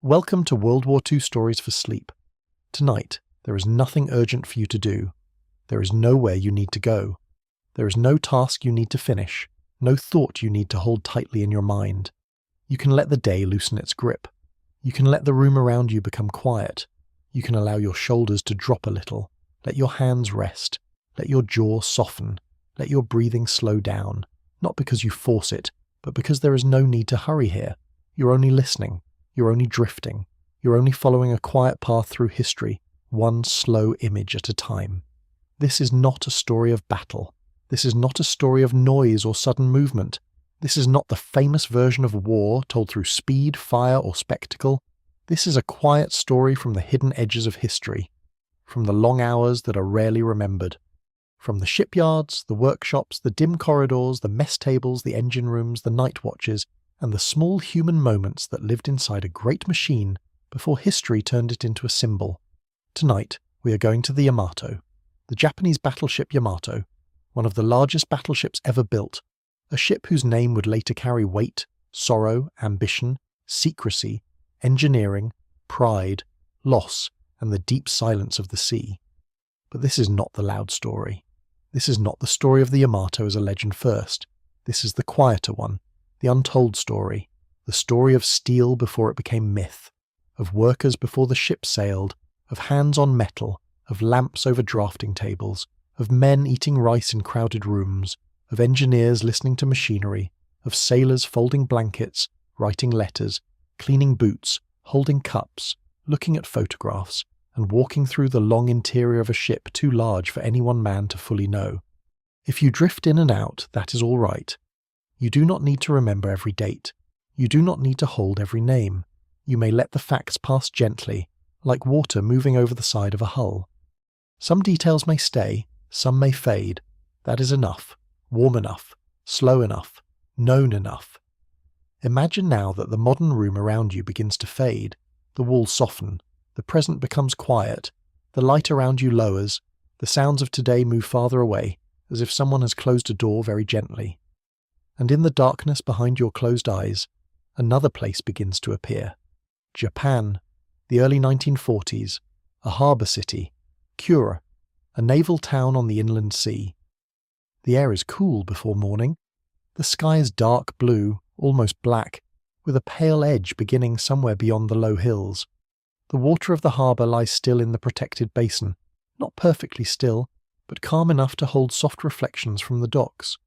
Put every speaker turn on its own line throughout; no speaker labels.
Welcome to World War II Stories for Sleep. Tonight, there is nothing urgent for you to do. There is nowhere you need to go. There is no task you need to finish, no thought you need to hold tightly in your mind. You can let the day loosen its grip. You can let the room around you become quiet. You can allow your shoulders to drop a little. Let your hands rest. Let your jaw soften. Let your breathing slow down, not because you force it, but because there is no need to hurry here. You're only listening. You're only drifting. You're only following a quiet path through history, one slow image at a time. This is not a story of battle. This is not a story of noise or sudden movement. This is not the famous version of war told through speed, fire, or spectacle. This is a quiet story from the hidden edges of history, from the long hours that are rarely remembered, from the shipyards, the workshops, the dim corridors, the mess tables, the engine rooms, the night watches, and the small human moments that lived inside a great machine before history turned it into a symbol. Tonight, we are going to the Yamato, the Japanese battleship Yamato, one of the largest battleships ever built, a ship whose name would later carry weight, sorrow, ambition, secrecy, engineering, pride, loss, and the deep silence of the sea. But this is not the loud story. This is not the story of the Yamato as a legend first. This is the quieter one, the untold story, the story of steel before it became myth, of workers before the ship sailed, of hands on metal, of lamps over drafting tables, of men eating rice in crowded rooms, of engineers listening to machinery, of sailors folding blankets, writing letters, cleaning boots, holding cups, looking at photographs, and walking through the long interior of a ship too large for any one man to fully know. If you drift in and out, that is all right. You do not need to remember every date. You do not need to hold every name. You may let the facts pass gently, like water moving over the side of a hull. Some details may stay, some may fade. That is enough, warm enough, slow enough, known enough. Imagine now that the modern room around you begins to fade. The walls soften, the present becomes quiet, the light around you lowers, the sounds of today move farther away, as if someone has closed a door very gently. And in the darkness behind your closed eyes, another place begins to appear. Japan, the early 1940s, a harbour city, Kure, a naval town on the inland sea. The air is cool before morning. The sky is dark blue, almost black, with a pale edge beginning somewhere beyond the low hills. The water of the harbour lies still in the protected basin, not perfectly still, but calm enough to hold soft reflections from the docks.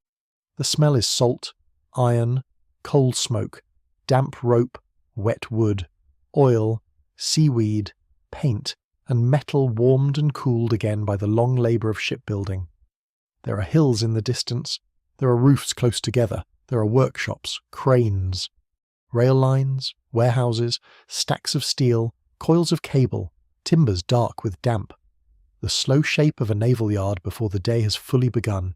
The smell is salt, iron, coal smoke, damp rope, wet wood, oil, seaweed, paint, and metal warmed and cooled again by the long labour of shipbuilding. There are hills in the distance, there are roofs close together, there are workshops, cranes, rail lines, warehouses, stacks of steel, coils of cable, timbers dark with damp. The slow shape of a naval yard before the day has fully begun.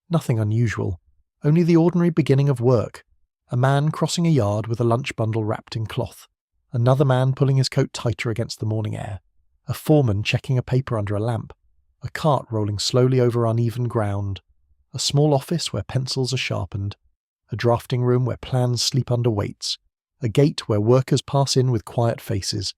Nothing unusual. Only the ordinary beginning of work. A man crossing a yard with a lunch bundle wrapped in cloth. Another man pulling his coat tighter against the morning air. A foreman checking a paper under a lamp. A cart rolling slowly over uneven ground. A small office where pencils are sharpened. A drafting room where plans sleep under weights. A gate where workers pass in with quiet faces.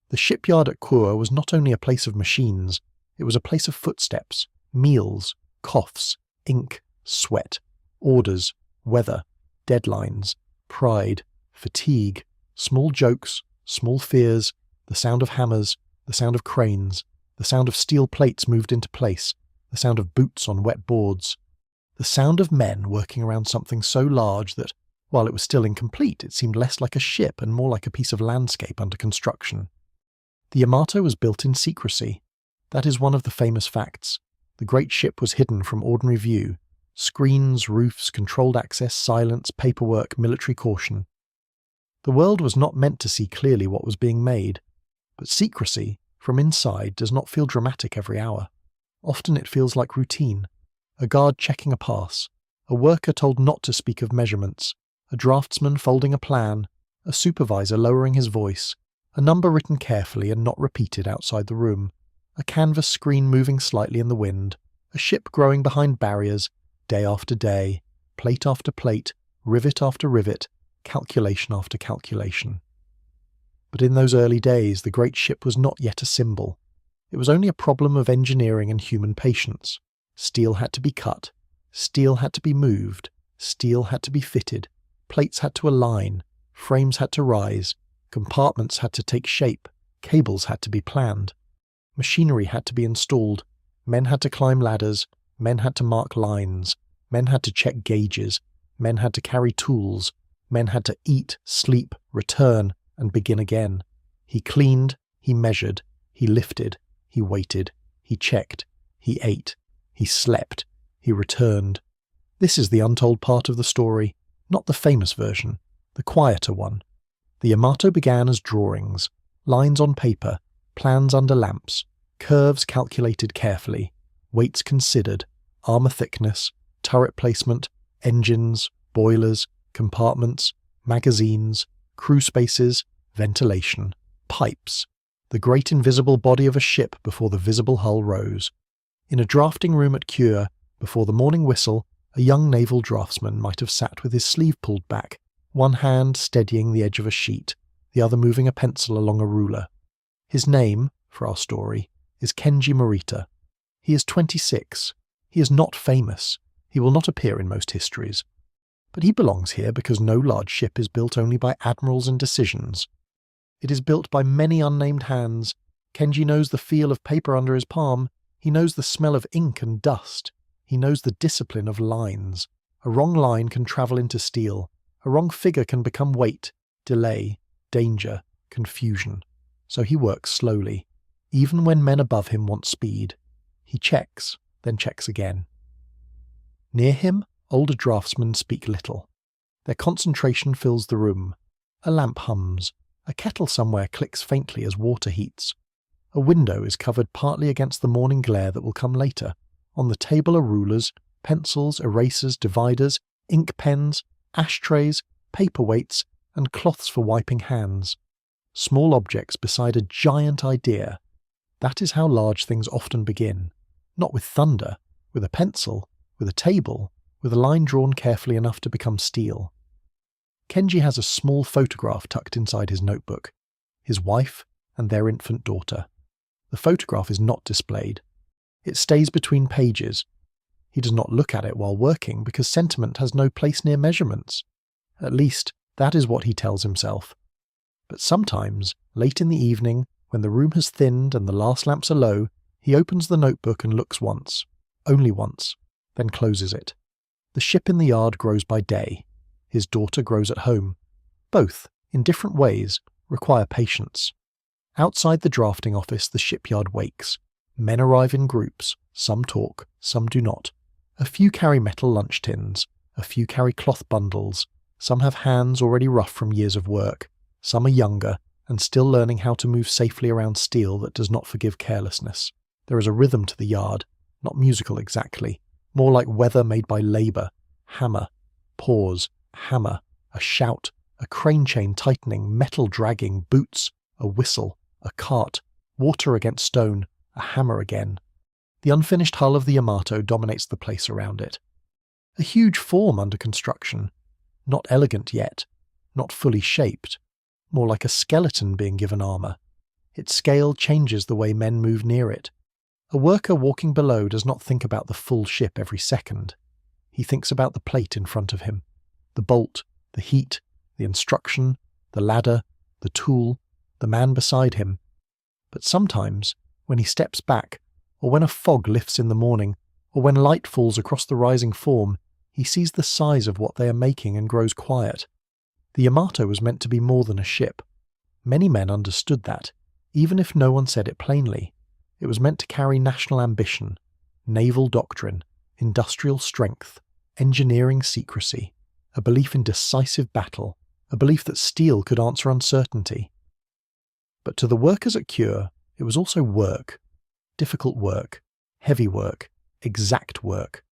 The shipyard at Kure was not only a place of machines, it was a place of footsteps, meals, coughs, ink, sweat, orders, weather, deadlines, pride, fatigue, small jokes, small fears, the sound of hammers, the sound of cranes, the sound of steel plates moved into place, the sound of boots on wet boards, the sound of men working around something so large that, while it was still incomplete, it seemed less like a ship and more like a piece of landscape under construction. The Yamato was built in secrecy. That is one of the famous facts. The great ship was hidden from ordinary view. Screens, roofs, controlled access, silence, paperwork, military caution. The world was not meant to see clearly what was being made. But secrecy, from inside, does not feel dramatic every hour. Often it feels like routine. A guard checking a pass. A worker told not to speak of measurements. A draftsman folding a plan. A supervisor lowering his voice. A number written carefully and not repeated outside the room. A canvas screen moving slightly in the wind. A ship growing behind barriers. Day after day, plate after plate, rivet after rivet, calculation after calculation. But in those early days, the great ship was not yet a symbol. It was only a problem of engineering and human patience. Steel had to be cut. Steel had to be moved. Steel had to be fitted. Plates had to align. Frames had to rise. Compartments had to take shape. Cables had to be planned. Machinery had to be installed. Men had to climb ladders. Men had to mark lines. Men had to check gauges. Men had to carry tools. Men had to eat, sleep, return, and begin again. He cleaned, he measured, he lifted, he waited, he checked, he ate, he slept, he returned. This is the untold part of the story, not the famous version, the quieter one. The Yamato began as drawings, lines on paper, plans under lamps, curves calculated carefully, weights considered, armour thickness, turret placement, engines, boilers, compartments, magazines, crew spaces, ventilation, pipes, the great invisible body of a ship before the visible hull rose. In a drafting room at Kure, before the morning whistle, a young naval draftsman might have sat with his sleeve pulled back, one hand steadying the edge of a sheet, the other moving a pencil along a ruler. His name, for our story, is Kenji Morita. He is 26. He is not famous. He will not appear in most histories. But he belongs here because no large ship is built only by admirals and decisions. It is built by many unnamed hands. Kenji knows the feel of paper under his palm. He knows the smell of ink and dust. He knows the discipline of lines. A wrong line can travel into steel. A wrong figure can become weight, delay, danger, confusion. So he works slowly, even when men above him want speed. He checks, then checks again. Near him, older draftsmen speak little. Their concentration fills the room. A lamp hums. A kettle somewhere clicks faintly as water heats. A window is covered partly against the morning glare that will come later. On the table are rulers, pencils, erasers, dividers, ink pens, ashtrays, paperweights, and cloths for wiping hands. Small objects beside a giant idea. That is how large things often begin. Not with thunder, with a pencil, with a table, with a line drawn carefully enough to become steel. Kenji has a small photograph tucked inside his notebook. His wife and their infant daughter. The photograph is not displayed. It stays between pages. He does not look at it while working because sentiment has no place near measurements. At least, that is what he tells himself. But sometimes, late in the evening, when the room has thinned and the last lamps are low, he opens the notebook and looks once, only once, then closes it. The ship in the yard grows by day. His daughter grows at home. Both, in different ways, require patience. Outside the drafting office, the shipyard wakes. Men arrive in groups. Some talk, some do not. A few carry metal lunch tins. A few carry cloth bundles. Some have hands already rough from years of work. Some are younger and still learning how to move safely around steel that does not forgive carelessness. There is a rhythm to the yard, not musical exactly, more like weather made by labour. Hammer, pause, hammer, a shout, a crane chain tightening, metal dragging, boots, a whistle, a cart, water against stone, a hammer again. The unfinished hull of the Yamato dominates the place around it. A huge form under construction, not elegant yet, not fully shaped, more like a skeleton being given armour. Its scale changes the way men move near it. A worker walking below does not think about the full ship every second. He thinks about the plate in front of him, the bolt, the heat, the instruction, the ladder, the tool, the man beside him. But sometimes, when he steps back, or when a fog lifts in the morning, or when light falls across the rising form, he sees the size of what they are making and grows quiet. The Yamato was meant to be more than a ship. Many men understood that, even if no one said it plainly. It was meant to carry national ambition, naval doctrine, industrial strength, engineering secrecy, a belief in decisive battle, a belief that steel could answer uncertainty. But to the workers at Kure, it was also work. Difficult work, heavy work, exact work.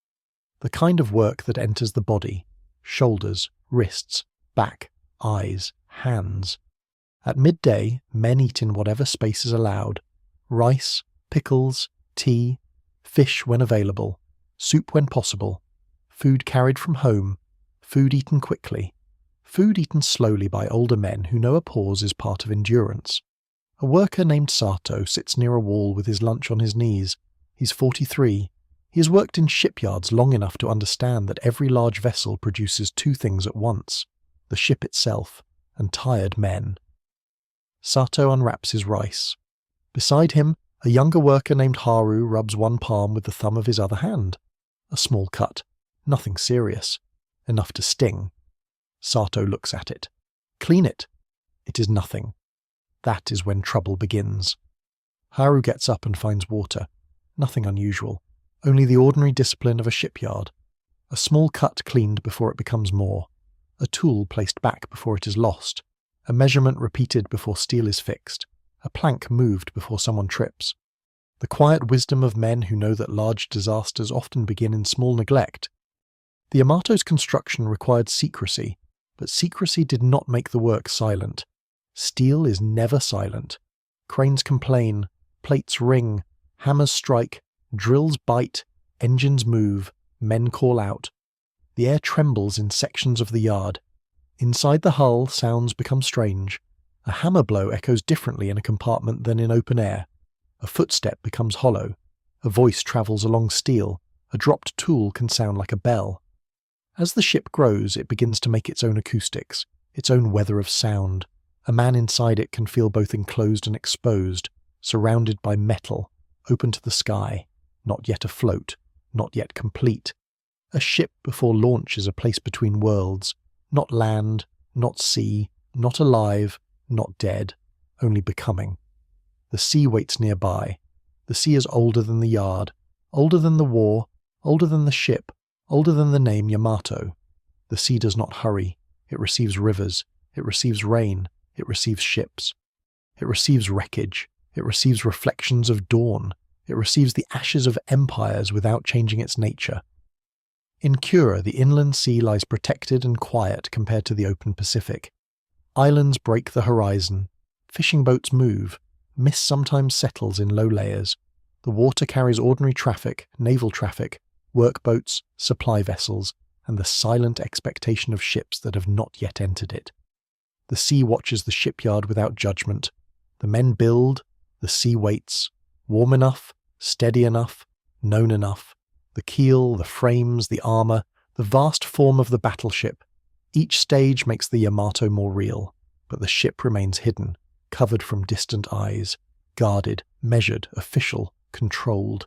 The kind of work that enters the body, shoulders, wrists, back, eyes, hands. At midday, men eat in whatever space is allowed. Rice, pickles, tea, fish when available, soup when possible, food carried from home, food eaten quickly, Food eaten slowly by older men who know a pause is part of endurance. A worker named Sato sits near a wall with his lunch on his knees. He's 43. He has worked in shipyards long enough to understand that every large vessel produces two things at once: the ship itself and tired men. Sato unwraps his rice. Beside him, a younger worker named Haru rubs one palm with the thumb of his other hand. A small cut. Nothing serious. Enough to sting. Sato looks at it. Clean it. It is nothing. That is when trouble begins. Haru gets up and finds water. Nothing unusual. Only the ordinary discipline of a shipyard. A small cut cleaned before it becomes more. A tool placed back before it is lost. A measurement repeated before steel is fixed. A plank moved before someone trips. The quiet wisdom of men who know that large disasters often begin in small neglect. The Yamato's construction required secrecy, but secrecy did not make the work silent. Steel is never silent. Cranes complain, plates ring, hammers strike, drills bite, engines move, men call out. The air trembles in sections of the yard. Inside the hull, sounds become strange. A hammer blow echoes differently in a compartment than in open air. A footstep becomes hollow. A voice travels along steel. A dropped tool can sound like a bell. As the ship grows, it begins to make its own acoustics, its own weather of sound. A man inside it can feel both enclosed and exposed, surrounded by metal, open to the sky, not yet afloat, not yet complete. A ship before launch is a place between worlds, not land, not sea, not alive, not dead, only becoming. The sea waits nearby. The sea is older than the yard, older than the war, older than the ship, older than the name Yamato. The sea does not hurry. It receives rivers. It receives rain. It receives ships. It receives wreckage. It receives reflections of dawn. It receives the ashes of empires without changing its nature. In Kure, the inland sea lies protected and quiet compared to the open Pacific. Islands break the horizon. Fishing boats move. Mist sometimes settles in low layers. The water carries ordinary traffic, naval traffic, workboats, supply vessels, and the silent expectation of ships that have not yet entered it. The sea watches the shipyard without judgment. The men build, the sea waits, warm enough, steady enough, known enough. The keel, the frames, the armour, the vast form of the battleship. Each stage makes the Yamato more real, but the ship remains hidden, covered from distant eyes, guarded, measured, official, controlled.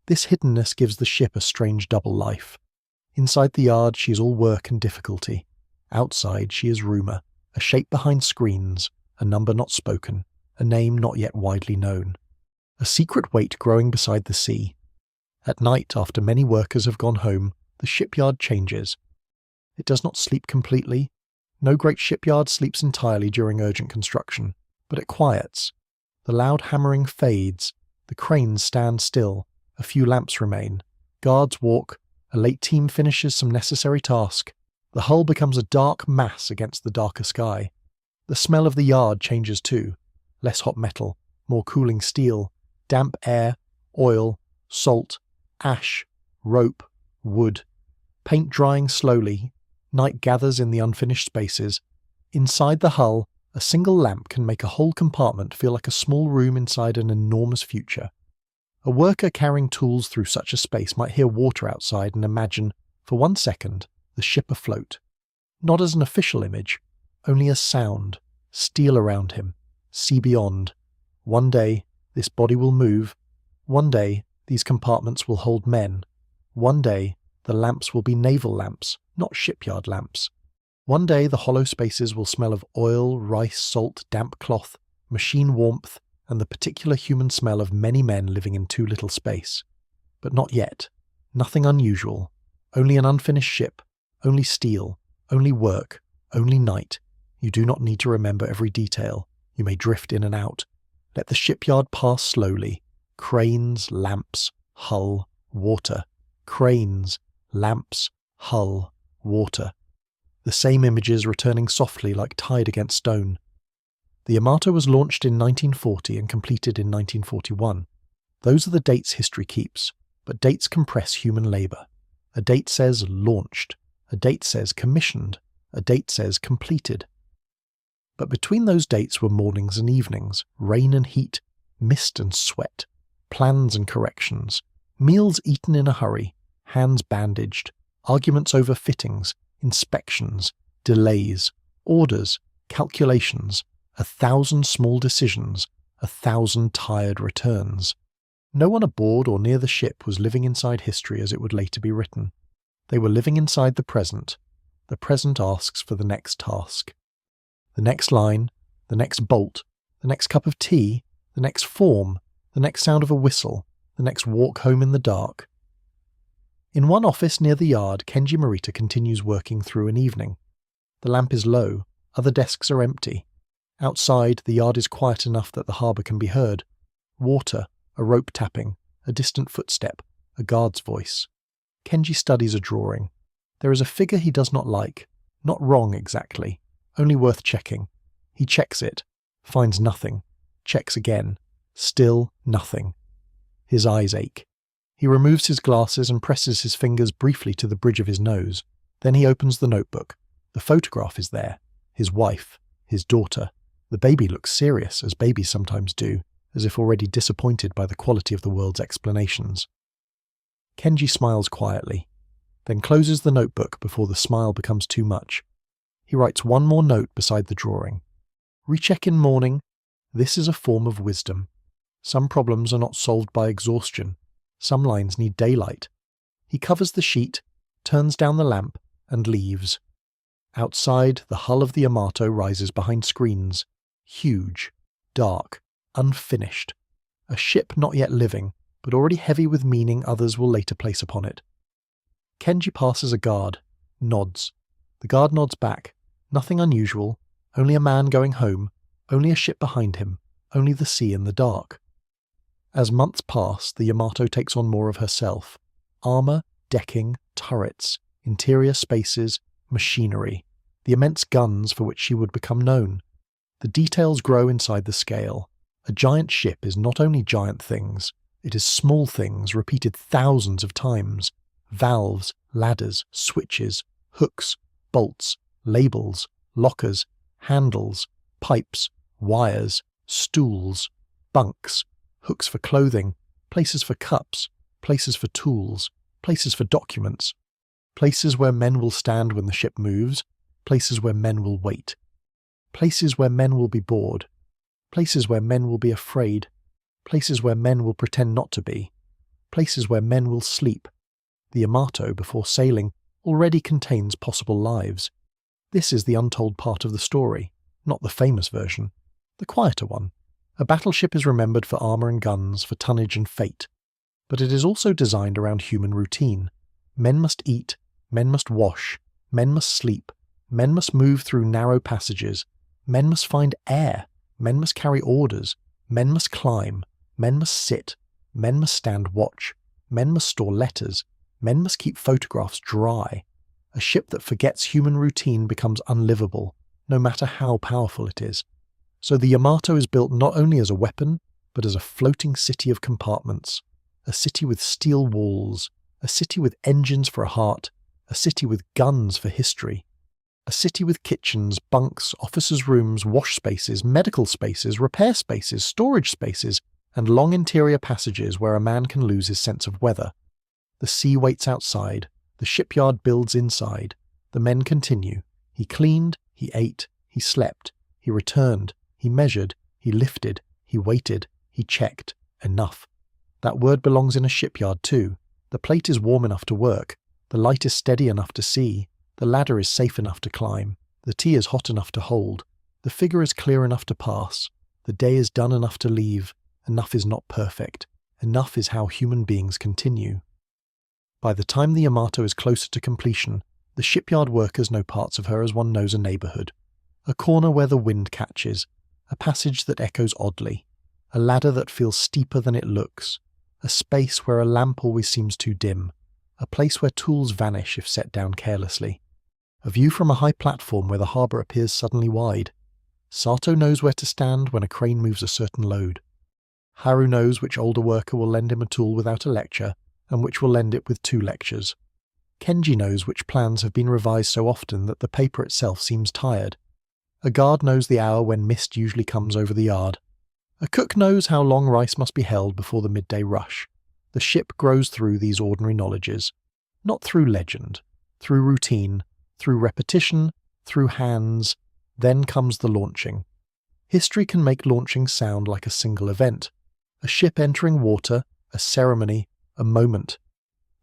This hiddenness gives the ship a strange double life. Inside the yard she is all work and difficulty. Outside she is rumour, a shape behind screens, a number not spoken, a name not yet widely known. A secret weight growing beside the sea. At night, after many workers have gone home, the shipyard changes. It does not sleep completely. No great shipyard sleeps entirely during urgent construction, but it quiets. The loud hammering fades. The cranes stand still. A few lamps remain. Guards walk. A late team finishes some necessary task. The hull becomes a dark mass against the darker sky. The smell of the yard changes too. Less hot metal, more cooling steel, damp air, oil, salt, ash, rope, wood. Paint drying slowly. Night gathers in the unfinished spaces. Inside the hull, a single lamp can make a whole compartment feel like a small room inside an enormous future. A worker carrying tools through such a space might hear water outside and imagine, for 1 second, the ship afloat. Not as an official image, only as sound, steel around him, sea beyond. One day, this body will move. One day, these compartments will hold men. One day, the lamps will be naval lamps, not shipyard lamps. One day, the hollow spaces will smell of oil, rice, salt, damp cloth, machine warmth, and the particular human smell of many men living in too little space. But not yet. Nothing unusual. Only an unfinished ship. Only steel. Only work. Only night. You do not need to remember every detail. You may drift in and out. Let the shipyard pass slowly. Cranes, lamps, hull, water. Cranes, lamps, hull, water. The same images returning softly like tide against stone. The Yamato was launched in 1940 and completed in 1941. Those are the dates history keeps, but dates compress human labour. A date says launched. A date says commissioned. A date says completed. But between those dates were mornings and evenings, rain and heat, mist and sweat, plans and corrections, meals eaten in a hurry, hands bandaged, arguments over fittings, inspections, delays, orders, calculations, 1,000 small decisions, 1,000 tired returns. No one aboard or near the ship was living inside history as it would later be written. They were living inside the present. The present asks for the next task. The next line, the next bolt, the next cup of tea, the next form, the next sound of a whistle, the next walk home in the dark. In one office near the yard, Kenji Morita continues working through an evening. The lamp is low, other desks are empty. Outside, the yard is quiet enough that the harbour can be heard. Water, a rope tapping, a distant footstep, a guard's voice. Kenji studies a drawing. There is a figure he does not like, not wrong exactly, only worth checking. He checks it, finds nothing, checks again, still nothing. His eyes ache. He removes his glasses and presses his fingers briefly to the bridge of his nose. Then he opens the notebook. The photograph is there. His wife, his daughter. The baby looks serious, as babies sometimes do, as if already disappointed by the quality of the world's explanations. Kenji smiles quietly, then closes the notebook before the smile becomes too much. He writes one more note beside the drawing. Recheck in morning. This is a form of wisdom. Some problems are not solved by exhaustion. Some lines need daylight. He covers the sheet, turns down the lamp, and leaves. Outside, the hull of the Yamato rises behind screens. Huge, dark, unfinished. A ship not yet living, but already heavy with meaning others will later place upon it. Kenji passes a guard, nods. The guard nods back. Nothing unusual, only a man going home, only a ship behind him, only the sea in the dark. As months pass, the Yamato takes on more of herself. Armour, decking, turrets, interior spaces, machinery, the immense guns for which she would become known. The details grow inside the scale. A giant ship is not only giant things, it is small things repeated thousands of times. Valves, ladders, switches, hooks, bolts, labels, lockers, handles, pipes, wires, stools, bunks, hooks for clothing, places for cups, places for tools, places for documents, places where men will stand when the ship moves, places where men will wait, places where men will be bored, places where men will be afraid, places where men will pretend not to be, places where men will sleep. The Yamato, before sailing, already contains possible lives. This is the untold part of the story, not the famous version, the quieter one. A battleship is remembered for armour and guns, for tonnage and fate. But it is also designed around human routine. Men must eat, men must wash, men must sleep, men must move through narrow passages, men must find air, men must carry orders, men must climb, men must sit, men must stand watch, men must store letters, men must keep photographs dry. A ship that forgets human routine becomes unlivable, no matter how powerful it is. So the Yamato is built not only as a weapon, but as a floating city of compartments. A city with steel walls, a city with engines for a heart, a city with guns for history. A city with kitchens, bunks, officers' rooms, wash spaces, medical spaces, repair spaces, storage spaces, and long interior passages where a man can lose his sense of weather. The sea waits outside, the shipyard builds inside. The men continue. He cleaned, he ate, he slept, he returned, he measured, he lifted, he waited, he checked. Enough. That word belongs in a shipyard too. The plate is warm enough to work. The light is steady enough to see. The ladder is safe enough to climb. The tea is hot enough to hold. The figure is clear enough to pass. The day is done enough to leave. Enough is not perfect. Enough is how human beings continue. By the time the Yamato is closer to completion, the shipyard workers know parts of her as one knows a neighbourhood. A corner where the wind catches. A passage that echoes oddly. A ladder that feels steeper than it looks. A space where a lamp always seems too dim. A place where tools vanish if set down carelessly. A view from a high platform where the harbour appears suddenly wide. Sato knows where to stand when a crane moves a certain load. Haru knows which older worker will lend him a tool without a lecture, and which will lend it with 2 lectures. Kenji knows which plans have been revised so often that the paper itself seems tired. A guard knows the hour when mist usually comes over the yard. A cook knows how long rice must be held before the midday rush. The ship grows through these ordinary knowledges. Not through legend, through routine, through repetition, through hands. Then comes the launching. History can make launching sound like a single event. A ship entering water, a ceremony, a moment.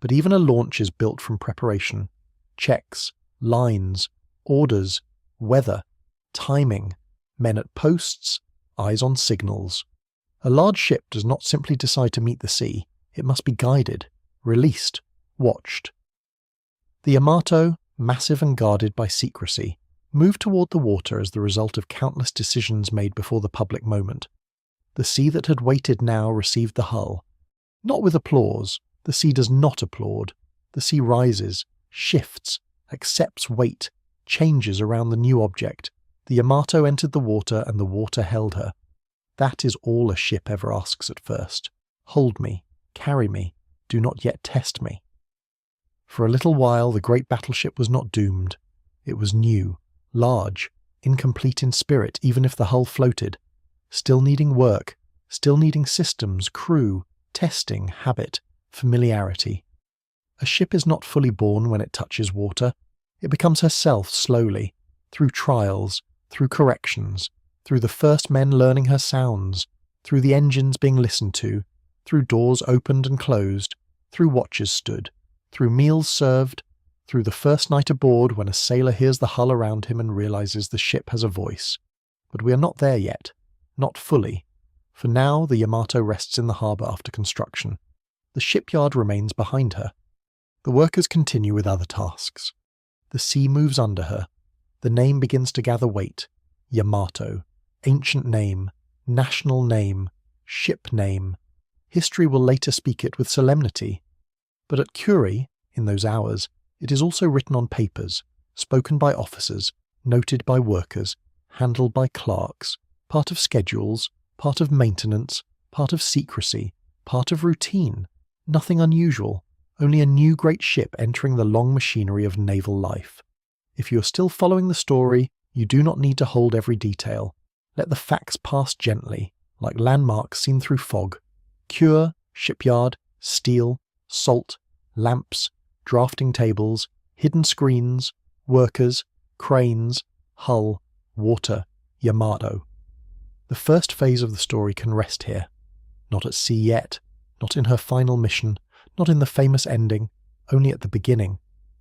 But even a launch is built from preparation. Checks, lines, orders, weather, timing, men at posts, eyes on signals. A large ship does not simply decide to meet the sea. It must be guided, released, watched. The Yamato, massive and guarded by secrecy, moved toward the water as the result of countless decisions made before the public moment. The sea that had waited now received the hull. Not with applause. The sea does not applaud. The sea rises, shifts, accepts weight, changes around the new object. The Yamato entered the water and the water held her. That is all a ship ever asks at first. Hold me, carry me, do not yet test me. For a little while the great battleship was not doomed. It was new, large, incomplete in spirit even if the hull floated, still needing work, still needing systems, crew, testing, habit, familiarity. A ship is not fully born when it touches water. It becomes herself slowly, through trials, through corrections, through the first men learning her sounds, through the engines being listened to, through doors opened and closed, through watches stood, through meals served, through the first night aboard when a sailor hears the hull around him and realizes the ship has a voice. But we are not there yet, not fully, for now the Yamato rests in the harbour after construction. The shipyard remains behind her. The workers continue with other tasks. The sea moves under her. The name begins to gather weight. Yamato. Ancient name. National name. Ship name. History will later speak it with solemnity. But at Kure, in those hours, it is also written on papers, spoken by officers, noted by workers, handled by clerks, part of schedules, part of maintenance, part of secrecy, part of routine. Nothing unusual, only a new great ship entering the long machinery of naval life. If you are still following the story, you do not need to hold every detail. Let the facts pass gently, like landmarks seen through fog. Kure, shipyard, steel, salt, lamps, drafting tables, hidden screens, workers, cranes, hull, water, Yamato. The first phase of the story can rest here. Not at sea yet. Not in her final mission, not in the famous ending, only at the beginning.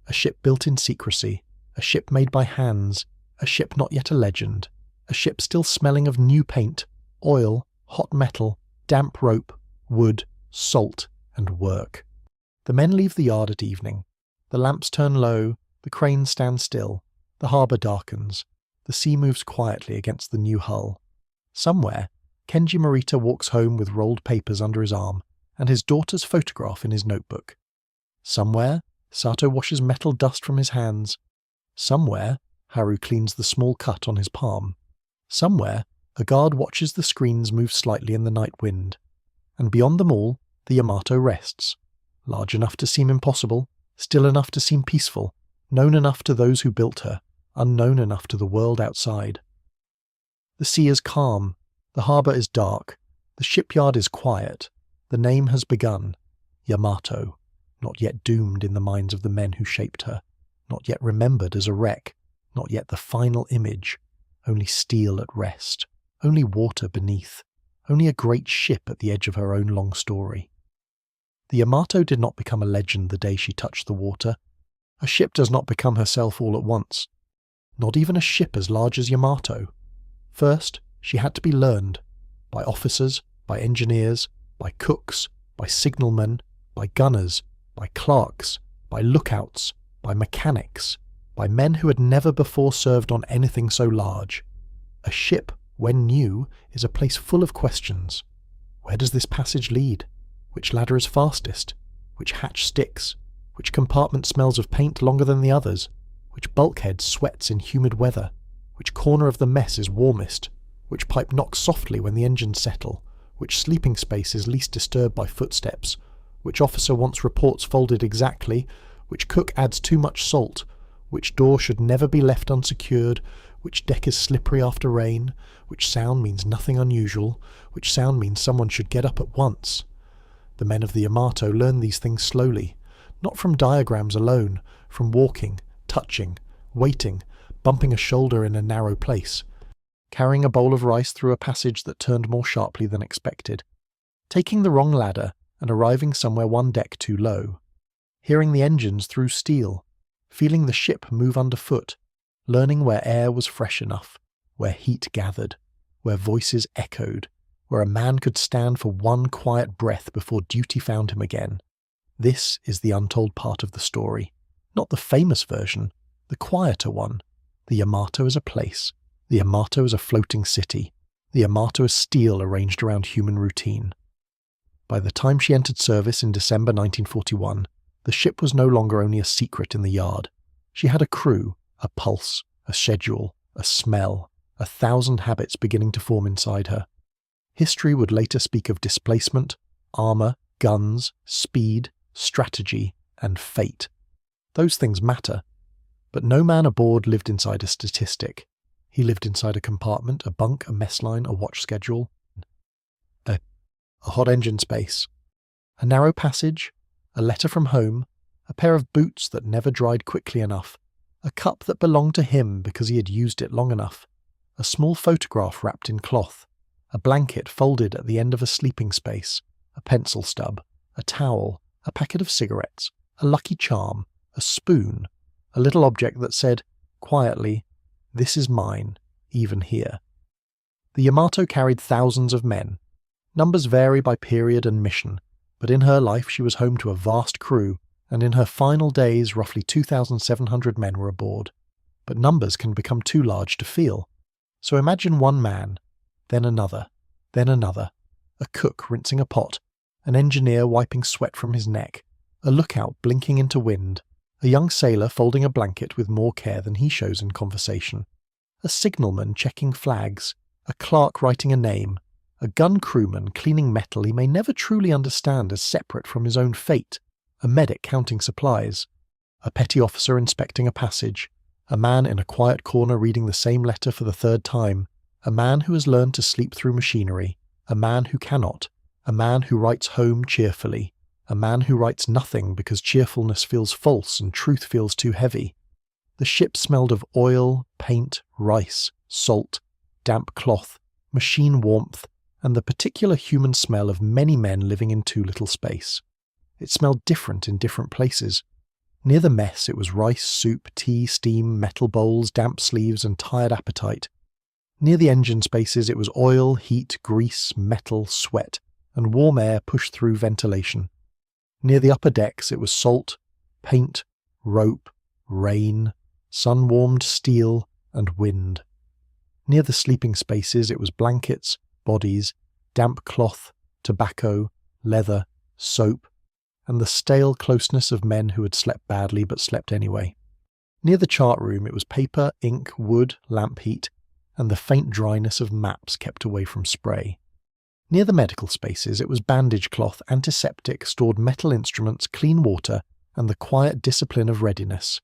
A ship built in secrecy, a ship made by hands, a ship not yet a legend, a ship still smelling of new paint, oil, hot metal, damp rope, wood, salt, and work. The men leave the yard at evening. The lamps turn low, the cranes stand still, the harbour darkens, the sea moves quietly against the new hull. Somewhere, Kenji Morita walks home with rolled papers under his arm, and his daughter's photograph in his notebook. Somewhere, Sato washes metal dust from his hands. Somewhere, Haru cleans the small cut on his palm. Somewhere, a guard watches the screens move slightly in the night wind. And beyond them all, the Yamato rests. Large enough to seem impossible, still enough to seem peaceful, known enough to those who built her, unknown enough to the world outside. The sea is calm, the harbour is dark, the shipyard is quiet. The name has begun, Yamato, not yet doomed in the minds of the men who shaped her, not yet remembered as a wreck, not yet the final image, only steel at rest, only water beneath, only a great ship at the edge of her own long story. The Yamato did not become a legend the day she touched the water. A ship does not become herself all at once, not even a ship as large as Yamato. First, she had to be learned, by officers, by engineers, by cooks, by signalmen, by gunners, by clerks, by lookouts, by mechanics, by men who had never before served on anything so large. A ship, when new, is a place full of questions. Where does this passage lead? Which ladder is fastest? Which hatch sticks? Which compartment smells of paint longer than the others? Which bulkhead sweats in humid weather? Which corner of the mess is warmest? Which pipe knocks softly when the engines settle? Which sleeping space is least disturbed by footsteps? Which officer wants reports folded exactly? which cook adds too much salt, which door should never be left unsecured, which deck is slippery after rain, which sound means nothing unusual, which sound means someone should get up at once. The men of the Yamato learned these things slowly, not from diagrams alone, from walking, touching, waiting, bumping a shoulder in a narrow place, carrying a bowl of rice through a passage that turned more sharply than expected, taking the wrong ladder and arriving somewhere one deck too low, hearing the engines through steel, feeling the ship move underfoot, learning where air was fresh enough, where heat gathered, where voices echoed, where a man could stand for one quiet breath before duty found him again. This is the untold part of the story, not the famous version, the quieter one. The Yamato is a place. The Yamato is a floating city. The Yamato is steel arranged around human routine. By the time she entered service in December 1941, the ship was no longer only a secret in the yard. She had a crew, a pulse, a schedule, a smell, 1,000 habits beginning to form inside her. History would later speak of displacement, armour, guns, speed, strategy, and fate. Those things matter. But no man aboard lived inside a statistic. He lived inside a compartment, a bunk, a mess line, a watch schedule, a hot engine space, a narrow passage, a letter from home, a pair of boots that never dried quickly enough, a cup that belonged to him because he had used it long enough, a small photograph wrapped in cloth, a blanket folded at the end of a sleeping space, a pencil stub, a towel, a packet of cigarettes, a lucky charm, a spoon, a little object that said, quietly, "This is mine, even here." The Yamato carried thousands of men. Numbers vary by period and mission, but in her life she was home to a vast crew, and in her final days roughly 2,700 men were aboard. But numbers can become too large to feel. So imagine one man, then another, a cook rinsing a pot, an engineer wiping sweat from his neck, a lookout blinking into wind, a young sailor folding a blanket with more care than he shows in conversation, a signalman checking flags, a clerk writing a name, a gun crewman cleaning metal he may never truly understand as separate from his own fate, a medic counting supplies, a petty officer inspecting a passage, a man in a quiet corner reading the same letter for the third time, a man who has learned to sleep through machinery, a man who cannot, a man who writes home cheerfully, a man who writes nothing because cheerfulness feels false and truth feels too heavy. The ship smelled of oil, paint, rice, salt, damp cloth, machine warmth, and the particular human smell of many men living in too little space. It smelled different in different places. Near the mess it was rice, soup, tea, steam, metal bowls, damp sleeves, and tired appetite. Near the engine spaces it was oil, heat, grease, metal, sweat, and warm air pushed through ventilation. Near the upper decks it was salt, paint, rope, rain, sun-warmed steel, and wind. Near the sleeping spaces it was blankets, bodies, damp cloth, tobacco, leather, soap, and the stale closeness of men who had slept badly but slept anyway. Near the chart room it was paper, ink, wood, lamp heat, and the faint dryness of maps kept away from spray. Near the medical spaces it was bandage cloth, antiseptic, stored metal instruments, clean water, and the quiet discipline of readiness.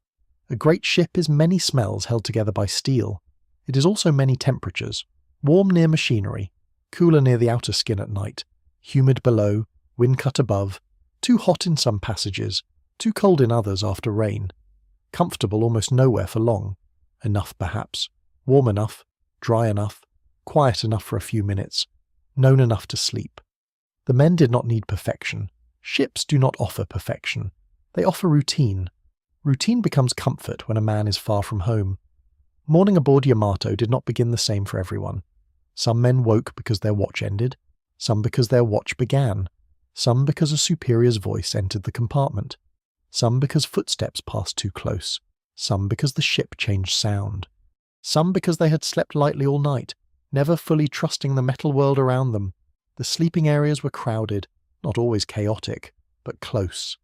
A great ship is many smells held together by steel. It is also many temperatures. Warm near machinery, cooler near the outer skin at night, humid below, wind cut above, too hot in some passages, too cold in others after rain, comfortable almost nowhere for long, enough perhaps, warm enough, dry enough, quiet enough for a few minutes, known enough to sleep. The men did not need perfection. Ships do not offer perfection. They offer routine. Routine becomes comfort when a man is far from home. Morning aboard Yamato did not begin the same for everyone. Some men woke because their watch ended, some because their watch began, some because a superior's voice entered the compartment, some because footsteps passed too close, some because the ship changed sound, some because they had slept lightly all night, never fully trusting the metal world around them. The sleeping areas were crowded, not always chaotic, but close.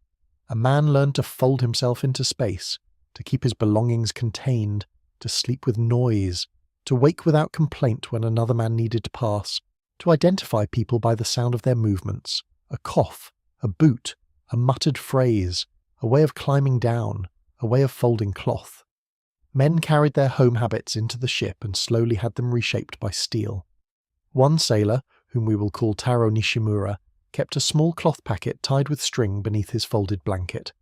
A man learned to fold himself into space, to keep his belongings contained, to sleep with noise, to wake without complaint when another man needed to pass, to identify people by the sound of their movements, a cough, a boot, a muttered phrase, a way of climbing down, a way of folding cloth. Men carried their home habits into the ship and slowly had them reshaped by steel. One sailor, whom we will call Taro Nishimura, kept a small cloth packet tied with string beneath his folded blanket.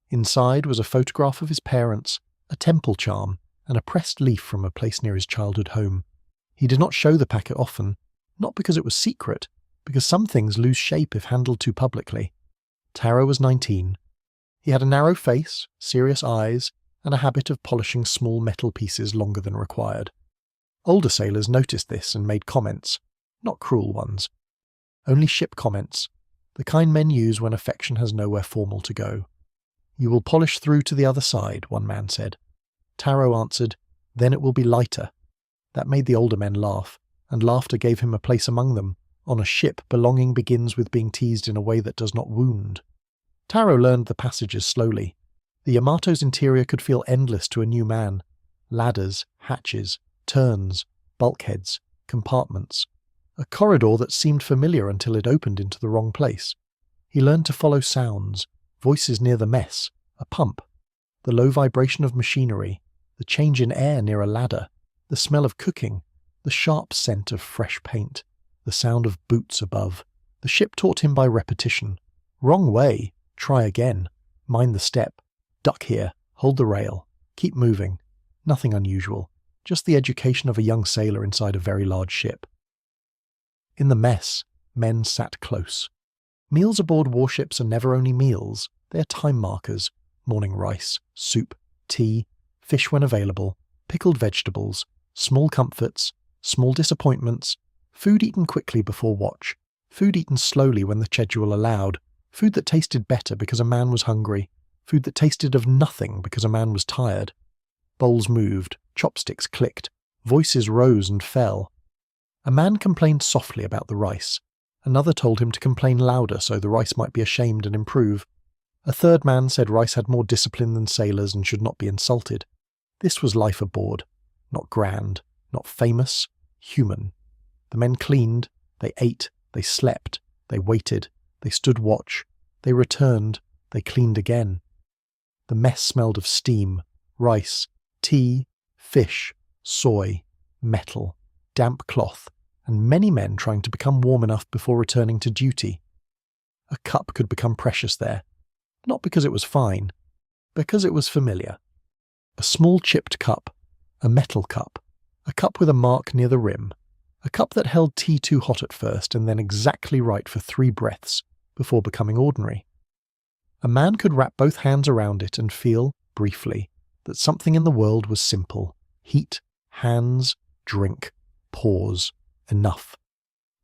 Inside was a photograph of his parents, a temple charm, and a pressed leaf from a place near his childhood home. He did not show the packet often, not because it was secret, because some things lose shape if handled too publicly. Taro was 19. He had a narrow face, serious eyes, and a habit of polishing small metal pieces longer than required. Older sailors noticed this and made comments, not cruel ones. Only ship comments, the kind men use when affection has nowhere formal to go. "You will polish through to the other side," one man said. Taro answered, "Then it will be lighter." That made the older men laugh, and laughter gave him a place among them. On a ship, belonging begins with being teased in a way that does not wound. Taro learned the passages slowly. The Yamato's interior could feel endless to a new man. Ladders, hatches, turns, bulkheads, compartments. A corridor that seemed familiar until it opened into the wrong place. He learned to follow sounds, voices near the mess, a pump, the low vibration of machinery, the change in air near a ladder, the smell of cooking, the sharp scent of fresh paint, the sound of boots above. The ship taught him by repetition. Wrong way, try again, mind the step, duck here, hold the rail, keep moving. Nothing unusual, just the education of a young sailor inside a very large ship. In the mess, men sat close. Meals aboard warships are never only meals, they are time markers. Morning rice, soup, tea, fish when available, pickled vegetables, small comforts, small disappointments, food eaten quickly before watch, food eaten slowly when the schedule allowed, food that tasted better because a man was hungry, food that tasted of nothing because a man was tired. Bowls moved, chopsticks clicked, voices rose and fell. A man complained softly about the rice. Another told him to complain louder so the rice might be ashamed and improve. A third man said rice had more discipline than sailors and should not be insulted. This was life aboard. Not grand, not famous, human. The men cleaned, they ate, they slept, they waited, they stood watch, they returned, they cleaned again. The mess smelled of steam, rice, tea, fish, soy, metal, damp cloth, and many men trying to become warm enough before returning to duty. A cup could become precious there, not because it was fine, because it was familiar. A small chipped cup, a metal cup, a cup with a mark near the rim, a cup that held tea too hot at first and then exactly right for 3 breaths before becoming ordinary. A man could wrap both hands around it and feel, briefly, that something in the world was simple. Heat, hands, drink, pause, enough.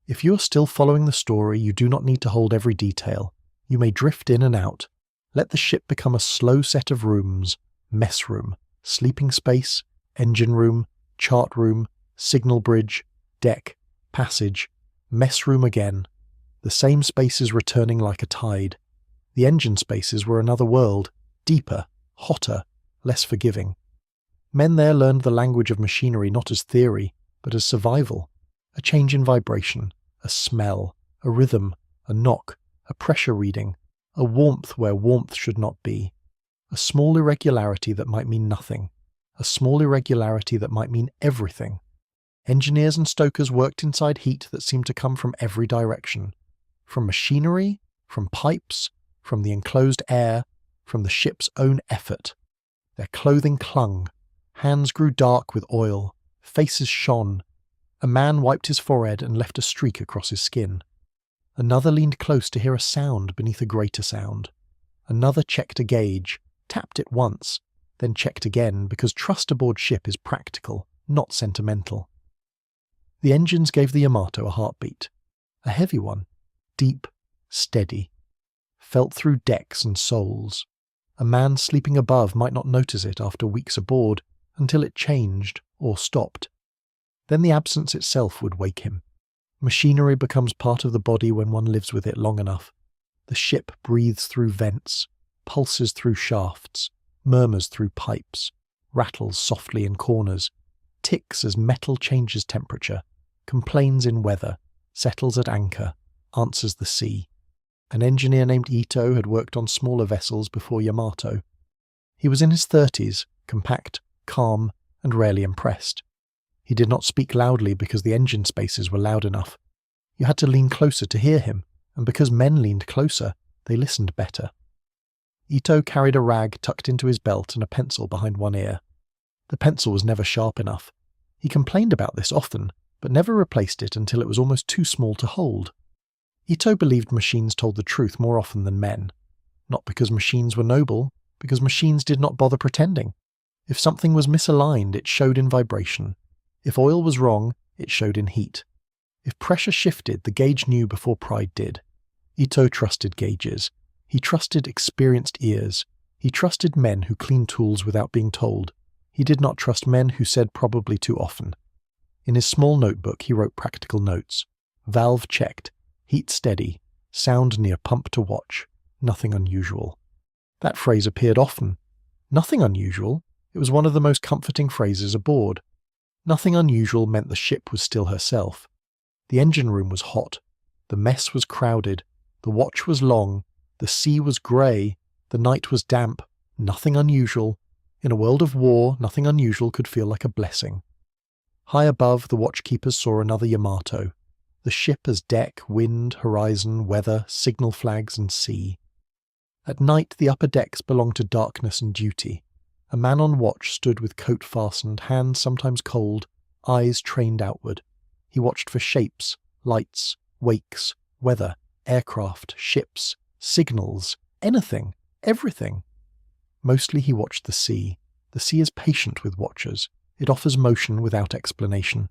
If you are still following the story, you do not need to hold every detail. You may drift in and out. Let the ship become a slow set of rooms, mess room, sleeping space, engine room, chart room, signal bridge, deck, passage, mess room again. The same spaces returning like a tide. The engine spaces were another world, deeper, hotter, less forgiving. Men there learned the language of machinery not as theory, but as survival. A change in vibration, a smell, a rhythm, a knock, a pressure reading, a warmth where warmth should not be. A small irregularity that might mean nothing. A small irregularity that might mean everything. Engineers and stokers worked inside heat that seemed to come from every direction. From machinery, from pipes, from the enclosed air, from the ship's own effort. Their clothing clung. Hands grew dark with oil. Faces shone. A man wiped his forehead and left a streak across his skin. Another leaned close to hear a sound beneath a greater sound. Another checked a gauge, tapped it once, then checked again because trust aboard ship is practical, not sentimental. The engines gave the Yamato a heartbeat. A heavy one. Deep, steady. Felt through decks and soles. A man sleeping above might not notice it after weeks aboard, until it changed or stopped. Then the absence itself would wake him. Machinery becomes part of the body when one lives with it long enough. The ship breathes through vents, pulses through shafts, murmurs through pipes, rattles softly in corners, ticks as metal changes temperature, complains in weather, settles at anchor, answers the sea. An engineer named Ito had worked on smaller vessels before Yamato. He was in his 30s, compact, calm, and rarely impressed. He did not speak loudly because the engine spaces were loud enough. You had to lean closer to hear him, and because men leaned closer, they listened better. Ito carried a rag tucked into his belt and a pencil behind one ear. The pencil was never sharp enough. He complained about this often, but never replaced it until it was almost too small to hold. Ito believed machines told the truth more often than men. Not because machines were noble, because machines did not bother pretending. If something was misaligned, it showed in vibration. If oil was wrong, it showed in heat. If pressure shifted, the gauge knew before pride did. Ito trusted gauges. He trusted experienced ears. He trusted men who cleaned tools without being told. He did not trust men who said probably too often. In his small notebook he wrote practical notes. Valve checked. Heat steady. Sound near pump to watch. Nothing unusual. That phrase appeared often. Nothing unusual. It was one of the most comforting phrases aboard. Nothing unusual meant the ship was still herself. The engine room was hot. The mess was crowded. The watch was long. The sea was grey. The night was damp. Nothing unusual. In a world of war, nothing unusual could feel like a blessing. High above, the watchkeepers saw another Yamato. The ship as deck, wind, horizon, weather, signal flags, and sea. At night, the upper decks belonged to darkness and duty. A man on watch stood with coat fastened, hands sometimes cold, eyes trained outward. He watched for shapes, lights, wakes, weather, aircraft, ships, signals, anything, everything. Mostly he watched the sea. The sea is patient with watchers. It offers motion without explanation.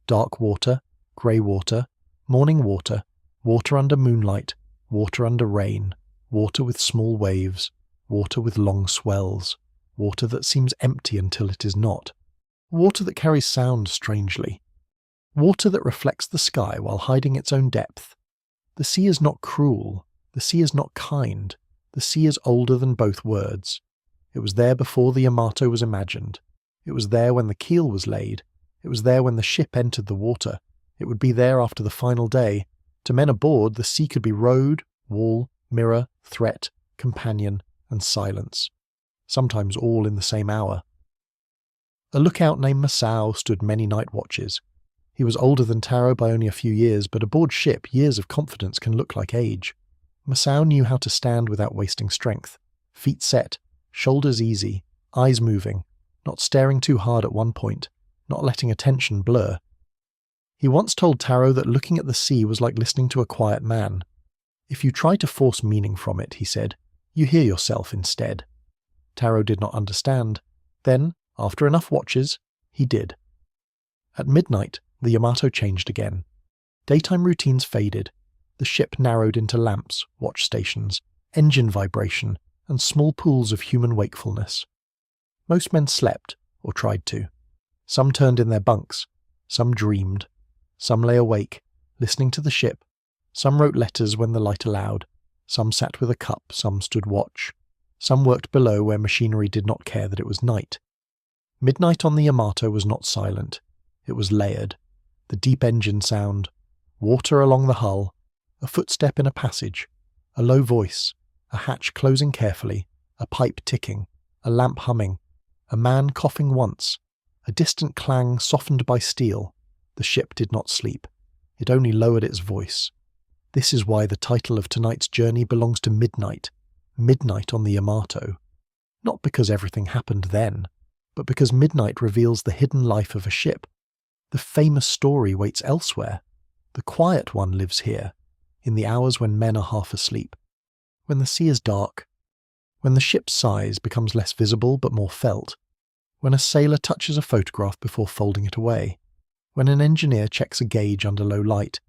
Dark water, grey water, morning water, water under moonlight, water under rain, water with small waves, water with long swells, water that seems empty until it is not, water that carries sound strangely, water that reflects the sky while hiding its own depth. The sea is not cruel. The sea is not kind. The sea is older than both words. It was there before the Yamato was imagined. It was there when the keel was laid. It was there when the ship entered the water. It would be there after the final day. To men aboard, the sea could be road, wall, mirror, threat, companion, and silence. Sometimes all in the same hour. A lookout named Masao stood many night watches. He was older than Taro by only a few years, but aboard ship, years of confidence can look like age. Masao knew how to stand without wasting strength. Feet set, shoulders easy, eyes moving, not staring too hard at one point, not letting attention blur. He once told Taro that looking at the sea was like listening to a quiet man. If you try to force meaning from it, he said, you hear yourself instead. Taro did not understand. Then, after enough watches, he did. At midnight, the Yamato changed again. Daytime routines faded. The ship narrowed into lamps, watch stations, engine vibration, and small pools of human wakefulness. Most men slept, or tried to. Some turned in their bunks. Some dreamed. Some lay awake, listening to the ship. Some wrote letters when the light allowed. Some sat with a cup, some stood watch. Some worked below where machinery did not care that it was night. Midnight on the Yamato was not silent. It was layered. The deep engine sound, water along the hull, a footstep in a passage, a low voice, a hatch closing carefully, a pipe ticking, a lamp humming, a man coughing once, a distant clang softened by steel. The ship did not sleep. It only lowered its voice. This is why the title of tonight's journey belongs to midnight. Midnight on the Yamato. Not because everything happened then, but because midnight reveals the hidden life of a ship. The famous story waits elsewhere. The quiet one lives here, in the hours when men are half asleep, when the sea is dark, when the ship's size becomes less visible but more felt, when a sailor touches a photograph before folding it away, when an engineer checks a gauge under low light,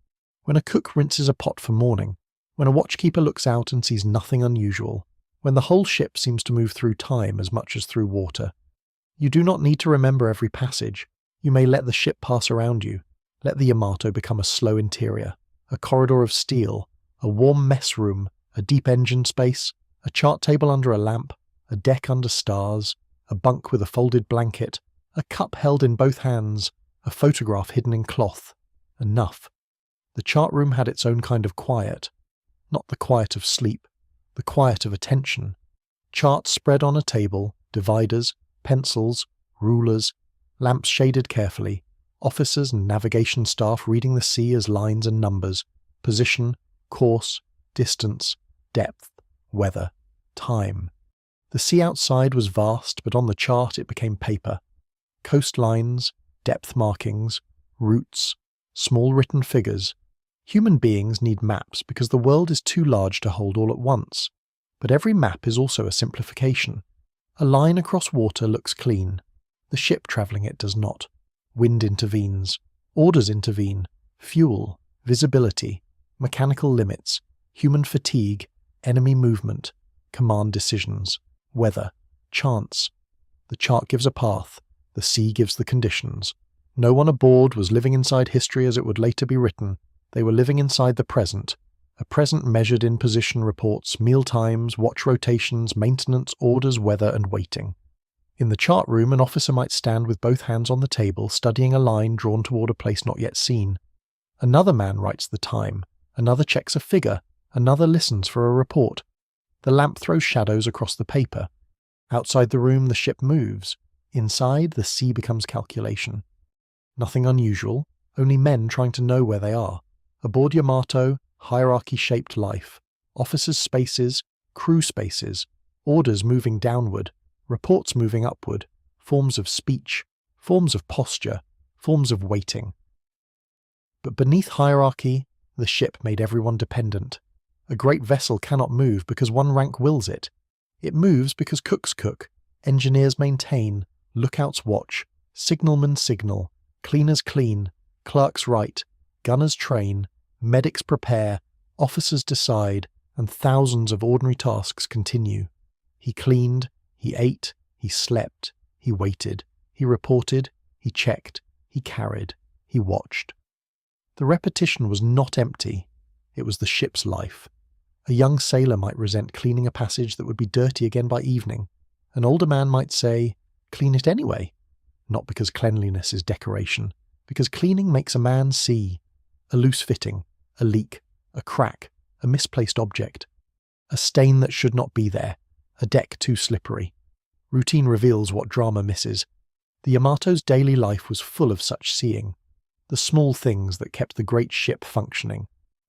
when a cook rinses a pot for morning, when a watchkeeper looks out and sees nothing unusual, when the whole ship seems to move through time as much as through water. You do not need to remember every passage. You may let the ship pass around you. Let the Yamato become a slow interior, a corridor of steel, a warm mess room, a deep engine space, a chart table under a lamp, a deck under stars, a bunk with a folded blanket, a cup held in both hands, a photograph hidden in cloth. Enough. The chart room had its own kind of quiet. not the quiet of sleep, the quiet of attention. Charts spread on a table, dividers, pencils, rulers, lamps shaded carefully, officers and navigation staff reading the sea as lines and numbers, position, course, distance, depth, weather, time. The sea outside was vast, but on the chart it became paper. Coastlines, depth markings, routes, small written figures. Human beings need maps because the world is too large to hold all at once. But every map is also a simplification. A line across water looks clean. The ship travelling it does not. Wind intervenes. Orders intervene. Fuel, visibility, mechanical limits, human fatigue, enemy movement, command decisions, weather, chance. The chart gives a path. The sea gives the conditions. No one aboard was living inside history as it would later be written. They were living inside the present. A present measured in position reports, meal times, watch rotations, maintenance, orders, weather, and waiting. In the chart room, an officer might stand with both hands on the table, studying a line drawn toward a place not yet seen. Another man writes the time. Another checks a figure. Another listens for a report. The lamp throws shadows across the paper. Outside the room, the ship moves. Inside, the sea becomes calculation. Nothing unusual, only men trying to know where they are. Aboard Yamato, hierarchy-shaped life. Officers' spaces, crew spaces, orders moving downward, reports moving upward, forms of speech, forms of posture, forms of waiting. But beneath hierarchy, the ship made everyone dependent. A great vessel cannot move because one rank wills it. It moves because cooks cook, engineers maintain, lookouts watch, signalmen signal, cleaners clean, clerks write, gunners train, medics prepare, officers decide, and thousands of ordinary tasks continue. He cleaned, he ate, he slept, he waited, he reported, he checked, he carried, he watched. The repetition was not empty, it was the ship's life. A young sailor might resent cleaning a passage that would be dirty again by evening. An older man might say, "Clean it anyway." Not because cleanliness is decoration, because cleaning makes a man see. A loose fitting, a leak, a crack, a misplaced object. A stain that should not be there, a deck too slippery. Routine reveals what drama misses. The Yamato's daily life was full of such seeing. The small things that kept the great ship functioning.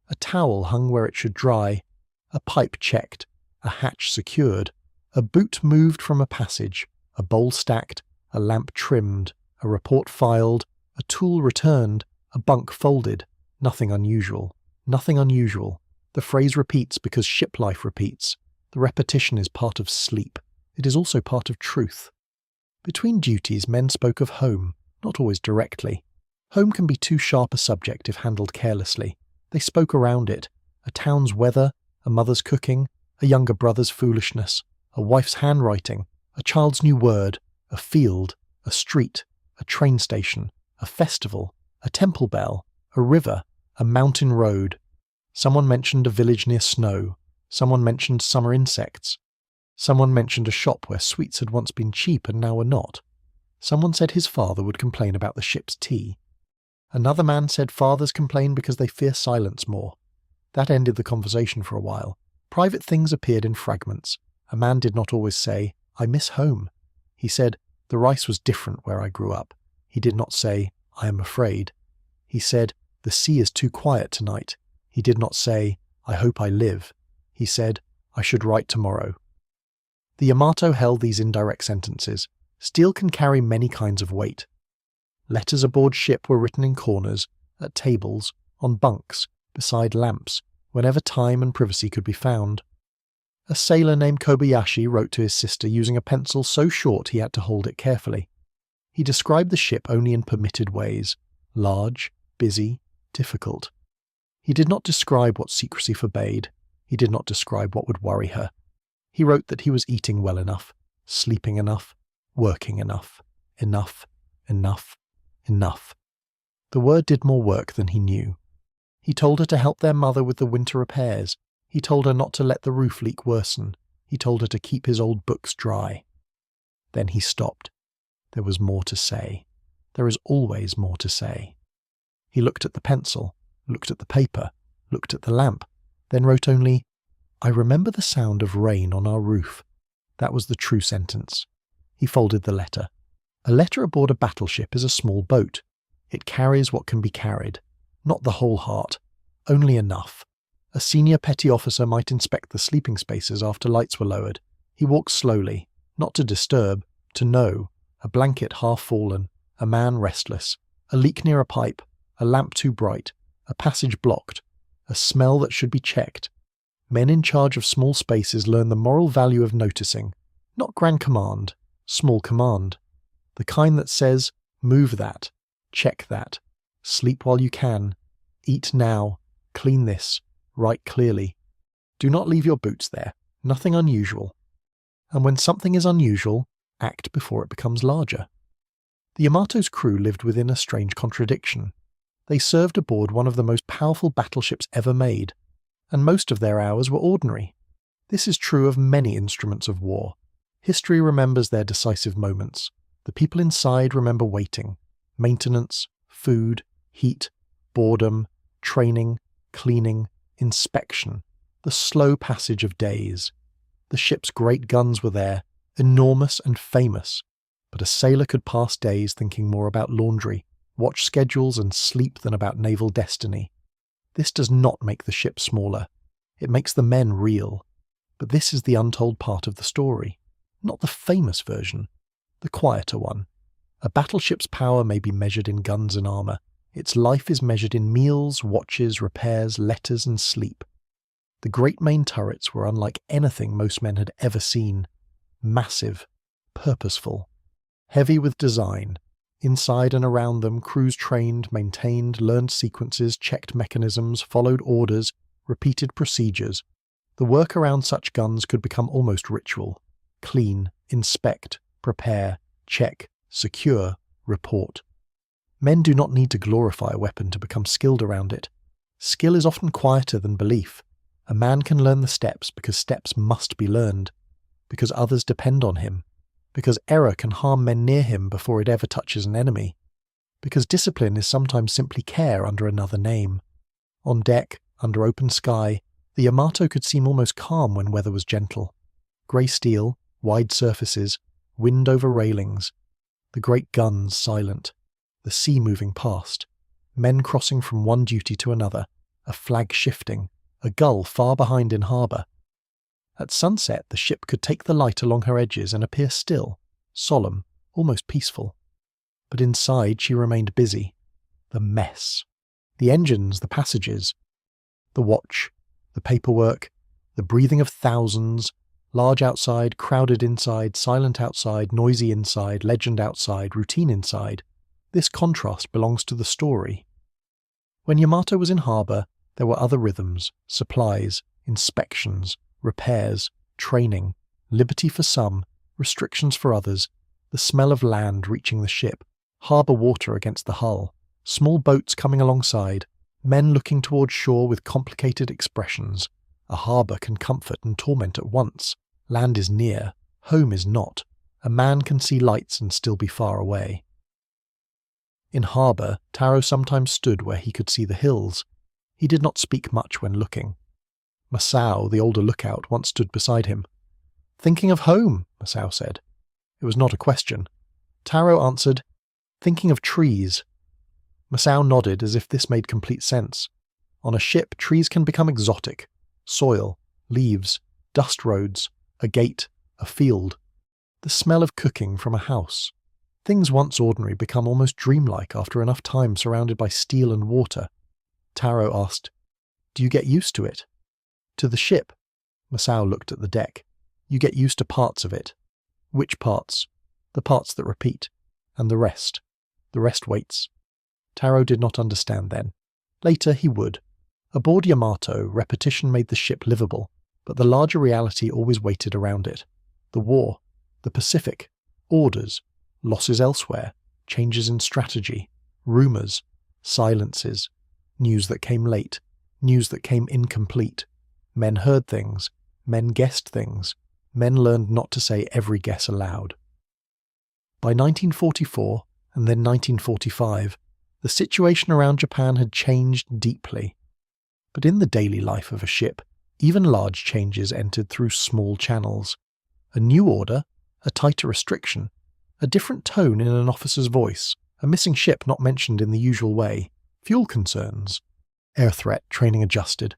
A towel hung where it should dry, a pipe checked, a hatch secured, a boot moved from a passage, a bowl stacked, a lamp trimmed, a report filed, a tool returned, a bunk folded. Nothing unusual. Nothing unusual. The phrase repeats because ship life repeats. The repetition is part of sleep. It is also part of truth. Between duties, men spoke of home, not always directly. Home can be too sharp a subject if handled carelessly. They spoke around it. A town's weather, a mother's cooking, a younger brother's foolishness, a wife's handwriting, a child's new word, a field, a street, a train station, a festival, a temple bell, a river, a mountain road. Someone mentioned a village near snow. Someone mentioned summer insects. Someone mentioned a shop where sweets had once been cheap and now were not. Someone said his father would complain about the ship's tea. Another man said fathers complain because they fear silence more. That ended the conversation for a while. Private things appeared in fragments. A man did not always say, "I miss home." He said, "The rice was different where I grew up." He did not say, "I am afraid." He said, "The sea is too quiet tonight." He did not say, "I hope I live." He said, "I should write tomorrow." The Yamato held these indirect sentences. Steel can carry many kinds of weight. Letters aboard ship were written in corners, at tables, on bunks, beside lamps, whenever time and privacy could be found. A sailor named Kobayashi wrote to his sister using a pencil so short he had to hold it carefully. He described the ship only in permitted ways, large, busy, difficult. He did not describe what secrecy forbade. He did not describe what would worry her. He wrote that he was eating well enough, sleeping enough, working enough, enough, enough, enough. The word did more work than he knew. He told her to help their mother with the winter repairs. He told her not to let the roof leak worsen. He told her to keep his old books dry. Then he stopped. There was more to say. There is always more to say. He looked at the pencil, looked at the paper, looked at the lamp, then wrote only, "I remember the sound of rain on our roof." That was the true sentence. He folded the letter. A letter aboard a battleship is a small boat. It carries what can be carried. Not the whole heart. Only enough. A senior petty officer might inspect the sleeping spaces after lights were lowered. He walks slowly, not to disturb, to know. A blanket half fallen, a man restless, a leak near a pipe, a lamp too bright, a passage blocked, a smell that should be checked. Men in charge of small spaces learn the moral value of noticing, not grand command, small command. The kind that says, move that, check that, sleep while you can, eat now, clean this, write clearly. Do not leave your boots there, nothing unusual. And when something is unusual, act before it becomes larger. The Yamato's crew lived within a strange contradiction. They served aboard one of the most powerful battleships ever made, and most of their hours were ordinary. This is true of many instruments of war. History remembers their decisive moments. The people inside remember waiting, maintenance, food, heat, boredom, training, cleaning, inspection, the slow passage of days. The ship's great guns were there, enormous and famous, but a sailor could pass days thinking more about laundry, watch schedules and sleep than about naval destiny. This does not make the ship smaller. It makes the men real. But this is the untold part of the story, not the famous version, the quieter one. A battleship's power may be measured in guns and armour. Its life is measured in meals, watches, repairs, letters and sleep. The great main turrets were unlike anything most men had ever seen. Massive, purposeful, heavy with design. Inside and around them, crews trained, maintained, learned sequences, checked mechanisms, followed orders, repeated procedures. The work around such guns could become almost ritual. Clean, inspect, prepare, check, secure, report. Men do not need to glorify a weapon to become skilled around it. Skill is often quieter than belief. A man can learn the steps because steps must be learned, because others depend on him, because error can harm men near him before it ever touches an enemy, because discipline is sometimes simply care under another name. On deck, under open sky, the Yamato could seem almost calm when weather was gentle. Grey steel, wide surfaces, wind over railings, the great guns silent, the sea moving past, men crossing from one duty to another, a flag shifting, a gull far behind in harbour. At sunset the ship could take the light along her edges and appear still, solemn, almost peaceful. But inside she remained busy. The mess. The engines, the passages, the watch, the paperwork, the breathing of thousands, large outside, crowded inside, silent outside, noisy inside, legend outside, routine inside. This contrast belongs to the story. When Yamato was in harbour, there were other rhythms, supplies, inspections, repairs, training, liberty for some, restrictions for others, the smell of land reaching the ship, harbour water against the hull, small boats coming alongside, men looking towards shore with complicated expressions. A harbour can comfort and torment at once. Land is near, home is not. A man can see lights and still be far away. In harbour, Taro sometimes stood where he could see the hills. He did not speak much when looking. Masao, the older lookout, once stood beside him. "Thinking of home," Masao said. It was not a question. Taro answered, "Thinking of trees." Masao nodded as if this made complete sense. On a ship, trees can become exotic. Soil, leaves, dust roads, a gate, a field. The smell of cooking from a house. Things once ordinary become almost dreamlike after enough time surrounded by steel and water. Taro asked, "Do you get used to it?" "To the ship?" Masao looked at the deck. "You get used to parts of it." "Which parts?" "The parts that repeat. And the rest. The rest waits." Taro did not understand then. Later he would. Aboard Yamato, repetition made the ship livable, but the larger reality always waited around it. The war, the Pacific, orders, losses elsewhere, changes in strategy, rumours, silences, news that came late, news that came incomplete. Men heard things, men guessed things, men learned not to say every guess aloud. By 1944, and then 1945, the situation around Japan had changed deeply. But in the daily life of a ship, even large changes entered through small channels. A new order, a tighter restriction, a different tone in an officer's voice, a missing ship not mentioned in the usual way, fuel concerns, air threat training adjusted,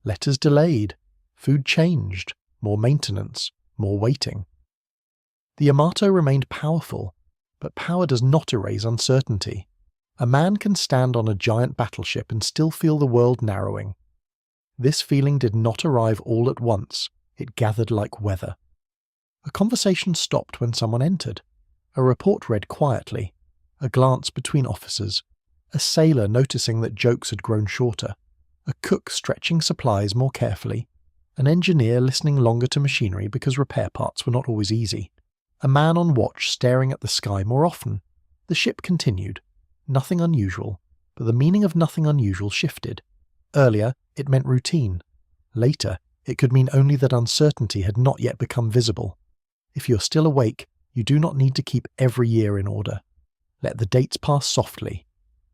letters delayed, food changed, more maintenance, more waiting. The Yamato remained powerful, but power does not erase uncertainty. A man can stand on a giant battleship and still feel the world narrowing. This feeling did not arrive all at once, it gathered like weather. A conversation stopped when someone entered. A report read quietly, a glance between officers, a sailor noticing that jokes had grown shorter, a cook stretching supplies more carefully, an engineer listening longer to machinery because repair parts were not always easy, a man on watch staring at the sky more often. The ship continued. Nothing unusual, but the meaning of nothing unusual shifted. Earlier, it meant routine. Later, it could mean only that uncertainty had not yet become visible. If you're still awake, you do not need to keep every year in order. Let the dates pass softly.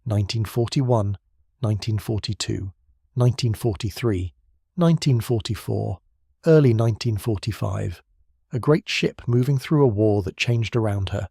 1941, 1942, 1943, 1944, early 1945. A great ship moving through a war that changed around her.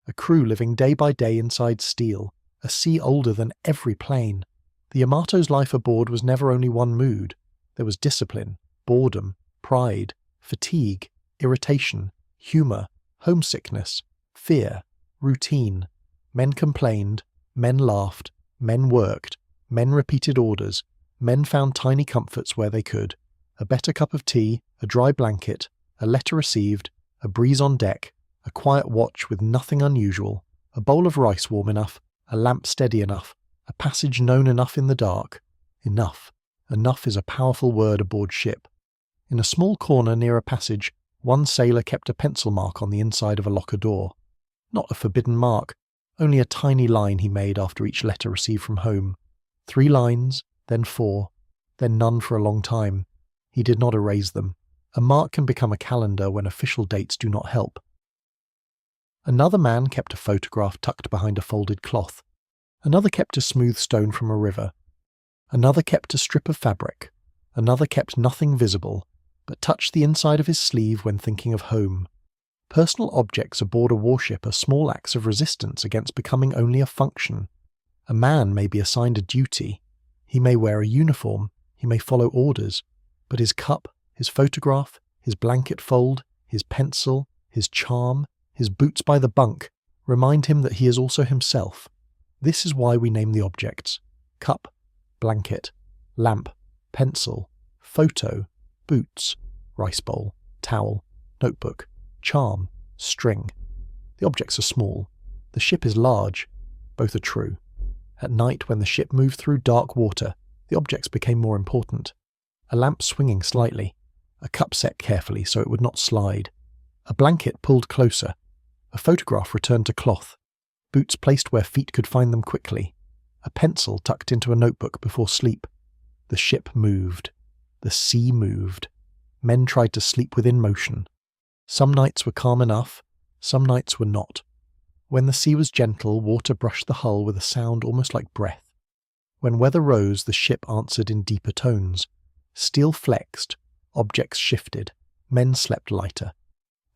A crew living day by day inside steel. A sea older than every plane. The Yamato's life aboard was never only one mood. There was discipline, boredom, pride, fatigue, irritation, humour, homesickness, fear, routine. Men complained, men laughed, men worked, men repeated orders, men found tiny comforts where they could. A better cup of tea, a dry blanket, a letter received, a breeze on deck, a quiet watch with nothing unusual, a bowl of rice warm enough, a lamp steady enough, a passage known enough in the dark. Enough. Enough is a powerful word aboard ship. In a small corner near a passage, one sailor kept a pencil mark on the inside of a locker door. Not a forbidden mark, only a tiny line he made after each letter received from home. 3 lines, then 4, then none for a long time. He did not erase them. A mark can become a calendar when official dates do not help. Another man kept a photograph tucked behind a folded cloth. Another kept a smooth stone from a river. Another kept a strip of fabric. Another kept nothing visible, but touched the inside of his sleeve when thinking of home. Personal objects aboard a warship are small acts of resistance against becoming only a function. A man may be assigned a duty. He may wear a uniform. He may follow orders. But his cup, his photograph, his blanket fold, his pencil, his charm, his boots by the bunk, remind him that he is also himself. This is why we name the objects. Cup, blanket, lamp, pencil, photo, boots, rice bowl, towel, notebook, charm, string. The objects are small. The ship is large. Both are true. At night, when the ship moved through dark water, the objects became more important. A lamp swinging slightly. A cup set carefully so it would not slide. A blanket pulled closer. A photograph returned to cloth. Boots placed where feet could find them quickly. A pencil tucked into a notebook before sleep. The ship moved. The sea moved. Men tried to sleep within motion. Some nights were calm enough, some nights were not. When the sea was gentle, water brushed the hull with a sound almost like breath. When weather rose, the ship answered in deeper tones. Steel flexed, objects shifted, men slept lighter.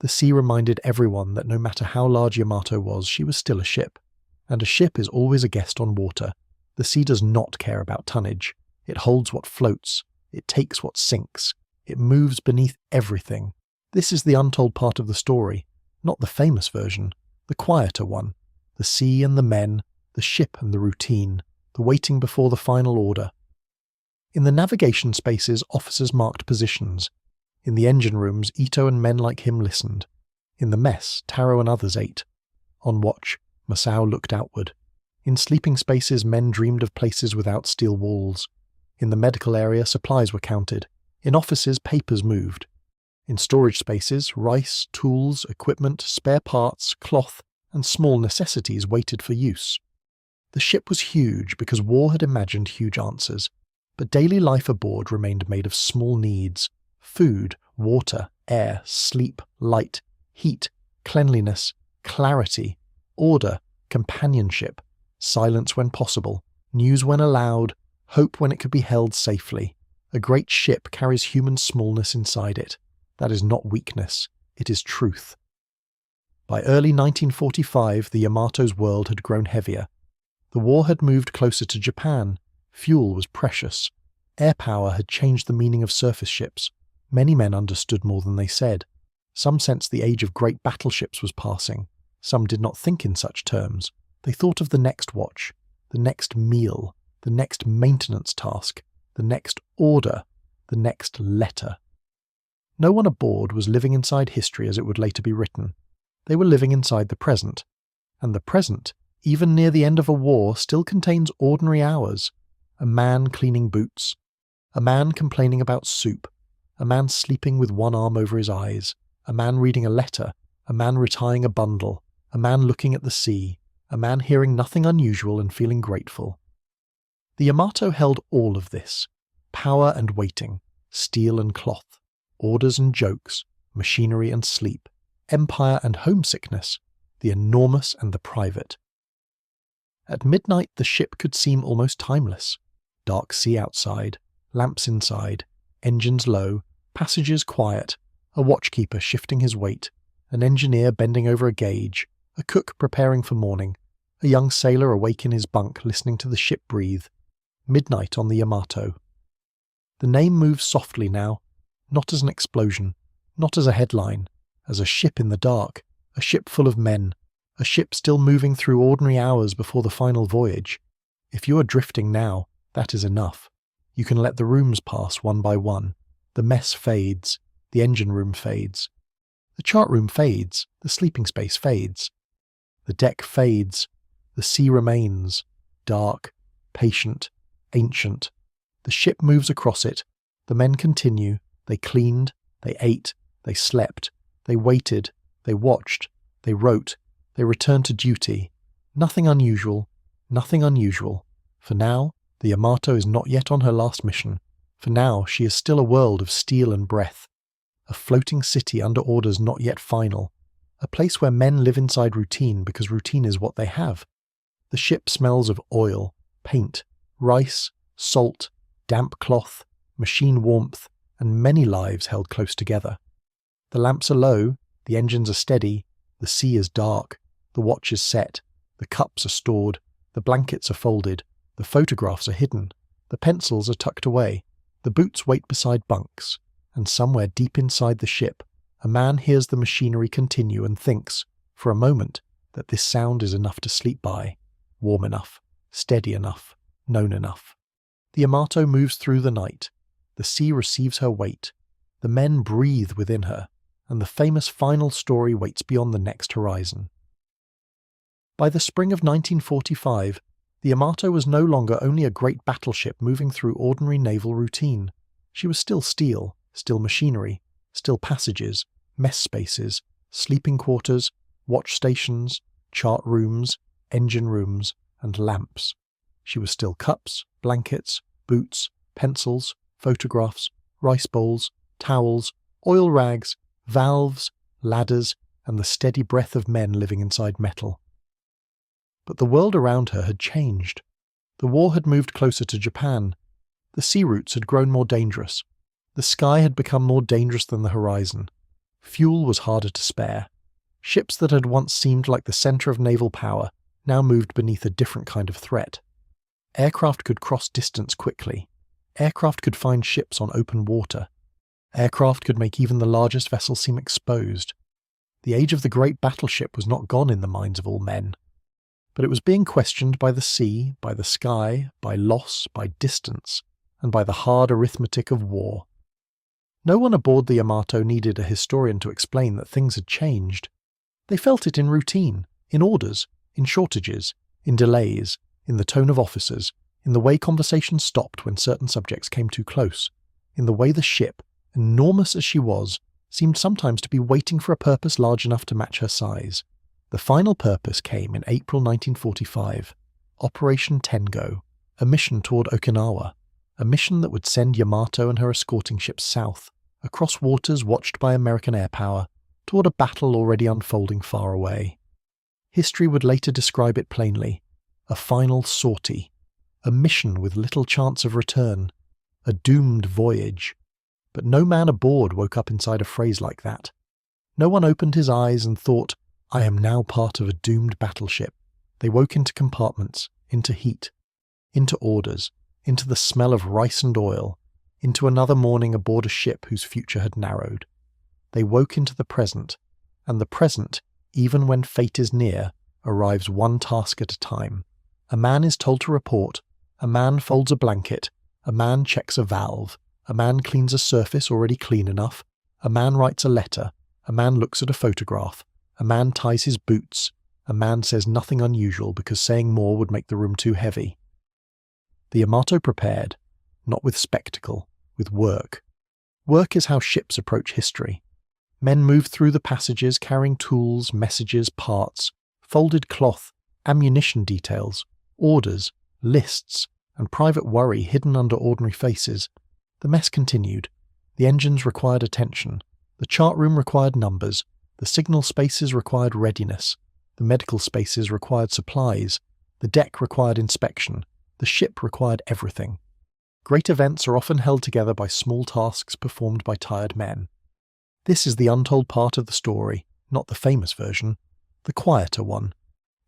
The sea reminded everyone that no matter how large Yamato was, she was still a ship. And a ship is always a guest on water. The sea does not care about tonnage. It holds what floats. It takes what sinks. It moves beneath everything. This is the untold part of the story, not the famous version, the quieter one. The sea and the men, the ship and the routine, the waiting before the final order. In the navigation spaces, officers marked positions. In the engine rooms, Ito and men like him listened. In the mess, Taro and others ate. On watch, Masao looked outward. In sleeping spaces, men dreamed of places without steel walls. In the medical area, supplies were counted. In offices, papers moved. In storage spaces, rice, tools, equipment, spare parts, cloth, and small necessities waited for use. The ship was huge because war had imagined huge answers, but daily life aboard remained made of small needs: food, water, air, sleep, light, heat, cleanliness, clarity, order, companionship, silence when possible, news when allowed, Hope when it could be held safely. A great ship carries human smallness inside it. That is not weakness, it is truth. By early 1945, the Yamato's world had grown heavier. The war had moved closer to Japan. Fuel was precious. Air power had changed the meaning of surface ships. Many men understood more than they said. Some sensed the age of great battleships was passing. Some did not think in such terms. They thought of the next watch, the next meal, the next maintenance task, the next order, the next letter. No one aboard was living inside history as it would later be written. They were living inside the present. And the present, even near the end of a war, still contains ordinary hours. A man cleaning boots. A man complaining about soup. A man sleeping with one arm over his eyes. A man reading a letter. A man retying a bundle. A man looking at the sea. A man hearing nothing unusual and feeling grateful. The Yamato held all of this. Power and waiting. Steel and cloth. Orders and jokes. Machinery and sleep. Empire and homesickness. The enormous and the private. At midnight the ship could seem almost timeless. Dark sea outside. Lamps inside. Engines low. Passages quiet. A watchkeeper shifting his weight. An engineer bending over a gauge. A cook preparing for morning. A young sailor awake in his bunk listening to the ship breathe. Midnight on the Yamato. The name moves softly now, not as an explosion, not as a headline, as a ship in the dark, a ship full of men, a ship still moving through ordinary hours before the final voyage. If you are drifting now, that is enough. You can let the rooms pass one by one. The mess fades, the engine room fades. The chart room fades, the sleeping space fades. The deck fades, the sea remains, dark, patient, ancient. The ship moves across it, the men continue, they cleaned, they ate, they slept, they waited, they watched, they wrote, they returned to duty. Nothing unusual, nothing unusual. For now, the Yamato is not yet on her last mission. For now, she is still a world of steel and breath. A floating city under orders not yet final. A place where men live inside routine because routine is what they have. The ship smells of oil, paint, rice, salt, damp cloth, machine warmth, and many lives held close together. The lamps are low, the engines are steady, the sea is dark, the watch is set, the cups are stored, the blankets are folded, the photographs are hidden, the pencils are tucked away, the boots wait beside bunks, and somewhere deep inside the ship, a man hears the machinery continue and thinks, for a moment, that this sound is enough to sleep by, warm enough, steady enough, known enough. The Yamato moves through the night. The sea receives her weight. The men breathe within her, and the famous final story waits beyond the next horizon. By the spring of 1945, the Yamato was no longer only a great battleship moving through ordinary naval routine. She was still steel, still machinery, still passages, mess spaces, sleeping quarters, watch stations, chart rooms, engine rooms, and lamps. She was still cups, blankets, boots, pencils, photographs, rice bowls, towels, oil rags, valves, ladders, and the steady breath of men living inside metal. But the world around her had changed. The war had moved closer to Japan. The sea routes had grown more dangerous. The sky had become more dangerous than the horizon. Fuel was harder to spare. Ships that had once seemed like the centre of naval power now moved beneath a different kind of threat. Aircraft could cross distance quickly. Aircraft could find ships on open water. Aircraft could make even the largest vessels seem exposed. The age of the great battleship was not gone in the minds of all men. But it was being questioned by the sea, by the sky, by loss, by distance, and by the hard arithmetic of war. No one aboard the Yamato needed a historian to explain that things had changed. They felt it in routine, in orders, in shortages, in delays, in the tone of officers, in the way conversation stopped when certain subjects came too close, in the way the ship, enormous as she was, seemed sometimes to be waiting for a purpose large enough to match her size. The final purpose came in April 1945, Operation Tengo, a mission toward Okinawa, a mission that would send Yamato and her escorting ships south, across waters watched by American air power, toward a battle already unfolding far away. History would later describe it plainly, a final sortie, a mission with little chance of return, a doomed voyage. But no man aboard woke up inside a phrase like that. No one opened his eyes and thought, I am now part of a doomed battleship. They woke into compartments, into heat, into orders, into the smell of rice and oil, into another morning aboard a ship whose future had narrowed. They woke into the present, and the present, even when fate is near, arrives one task at a time. A man is told to report, a man folds a blanket, a man checks a valve, a man cleans a surface already clean enough, a man writes a letter, a man looks at a photograph, a man ties his boots, a man says nothing unusual because saying more would make the room too heavy. The Yamato prepared, not with spectacle, with work. Work is how ships approach history. Men move through the passages carrying tools, messages, parts, folded cloth, ammunition details, orders, lists, and private worry hidden under ordinary faces. The mess continued. The engines required attention. The chart room required numbers. The signal spaces required readiness. The medical spaces required supplies. The deck required inspection. The ship required everything. Great events are often held together by small tasks performed by tired men. This is the untold part of the story, not the famous version, the quieter one.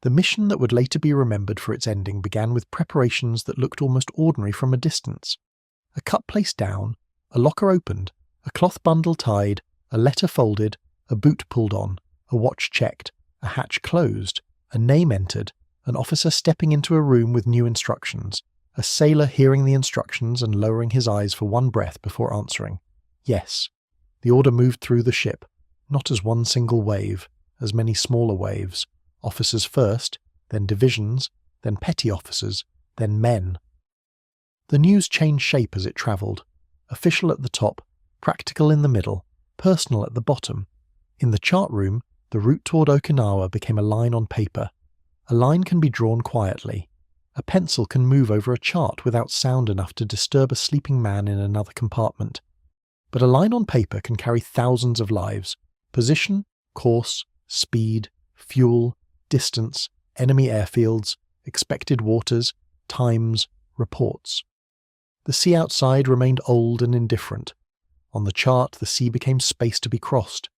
The mission that would later be remembered for its ending began with preparations that looked almost ordinary from a distance. A cup placed down, a locker opened, a cloth bundle tied, a letter folded, a boot pulled on, a watch checked, a hatch closed, a name entered, an officer stepping into a room with new instructions, a sailor hearing the instructions and lowering his eyes for one breath before answering. Yes. The order moved through the ship, not as one single wave, as many smaller waves. Officers first, then divisions, then petty officers, then men. The news changed shape as it travelled. Official at the top, practical in the middle, personal at the bottom. In the chart room, the route toward Okinawa became a line on paper. A line can be drawn quietly. A pencil can move over a chart without sound enough to disturb a sleeping man in another compartment. But a line on paper can carry thousands of lives. Position, course, speed, fuel, distance, enemy airfields, expected waters, times, reports. The sea outside remained old and indifferent. On the chart, the sea became space to be crossed.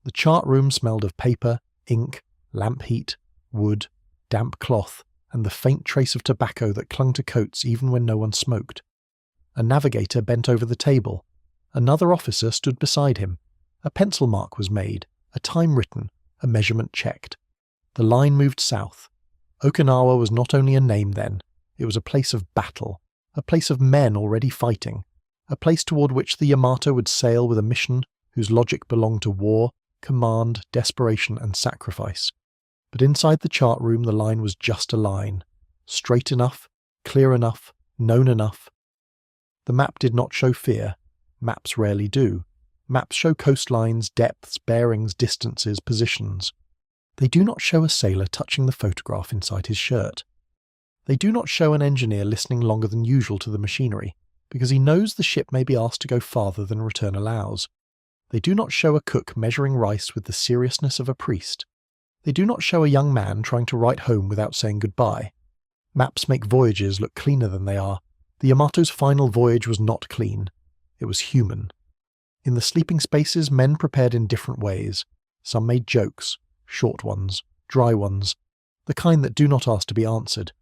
The chart room smelled of paper, ink, lamp heat, wood, damp cloth, and the faint trace of tobacco that clung to coats even when no one smoked. A navigator bent over the table. Another officer stood beside him. A pencil mark was made, a time written, a measurement checked. The line moved south. Okinawa was not only a name then, it was a place of battle, a place of men already fighting, a place toward which the Yamato would sail with a mission whose logic belonged to war, command, desperation, and sacrifice. But inside the chart room the line was just a line, straight enough, clear enough, known enough. The map did not show fear. Maps rarely do. Maps show coastlines, depths, bearings, distances, positions. They do not show a sailor touching the photograph inside his shirt. They do not show an engineer listening longer than usual to the machinery, because he knows the ship may be asked to go farther than return allows. They do not show a cook measuring rice with the seriousness of a priest. They do not show a young man trying to write home without saying goodbye. Maps make voyages look cleaner than they are. The Yamato's final voyage was not clean. It was human. In the sleeping spaces, men prepared in different ways. Some made jokes, short ones, dry ones, the kind that do not ask to be answered.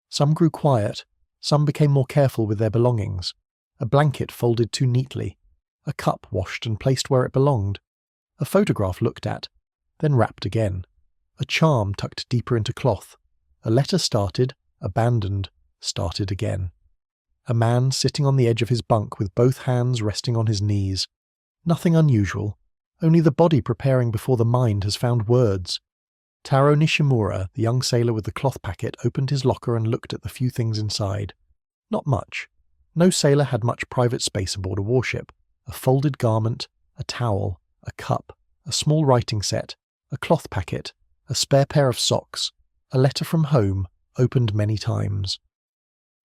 Some grew quiet, some became more careful with their belongings. A blanket folded too neatly, a cup washed and placed where it belonged, a photograph looked at, then wrapped again, a charm tucked deeper into cloth, a letter started, abandoned, started again. A man sitting on the edge of his bunk with both hands resting on his knees. Nothing unusual, only the body preparing before the mind has found words. Taro Nishimura, the young sailor with the cloth packet, opened his locker and looked at the few things inside. Not much. No sailor had much private space aboard a warship. A folded garment, a towel, a cup, a small writing set, a cloth packet, a spare pair of socks, a letter from home, opened many times.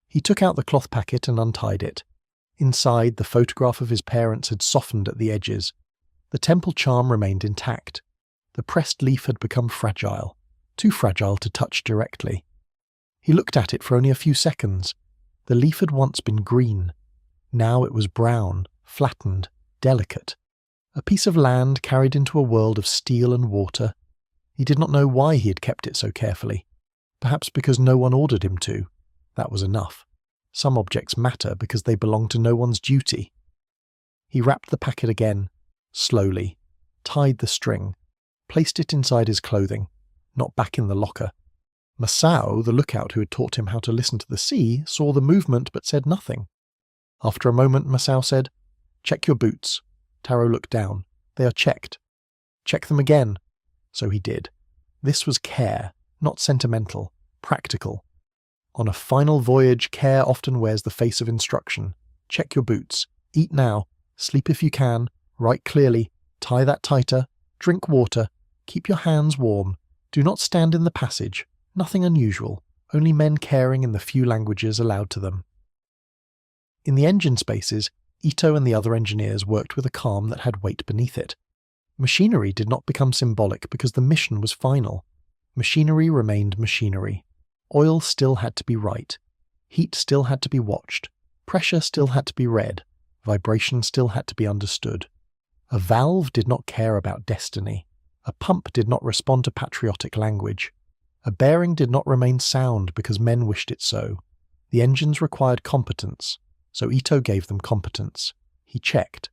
He took out the cloth packet and untied it. Inside, the photograph of his parents had softened at the edges. The temple charm remained intact. The pressed leaf had become fragile, too fragile to touch directly. He looked at it for only a few seconds. The leaf had once been green. Now it was brown, flattened, delicate. A piece of land carried into a world of steel and water. He did not know why he had kept it so carefully. Perhaps because no one ordered him to. That was enough. Some objects matter because they belong to no one's duty. He wrapped the packet again, slowly, tied the string, placed it inside his clothing, not back in the locker. Masao, the lookout who had taught him how to listen to the sea, saw the movement but said nothing. After a moment, Masao said, "Check your boots." Taro looked down. "They are checked." "Check them again." So he did. This was care, not sentimental, practical. On a final voyage, care often wears the face of instruction. Check your boots. Eat now. Sleep if you can. Write clearly. Tie that tighter. Drink water. Keep your hands warm. Do not stand in the passage. Nothing unusual. Only men caring in the few languages allowed to them. In the engine spaces, Ito and the other engineers worked with a calm that had weight beneath it. Machinery did not become symbolic because the mission was final. Machinery remained machinery. Oil still had to be right. Heat still had to be watched. Pressure still had to be read. Vibration still had to be understood. A valve did not care about destiny. A pump did not respond to patriotic language. A bearing did not remain sound because men wished it so. The engines required competence, so Ito gave them competence. He checked.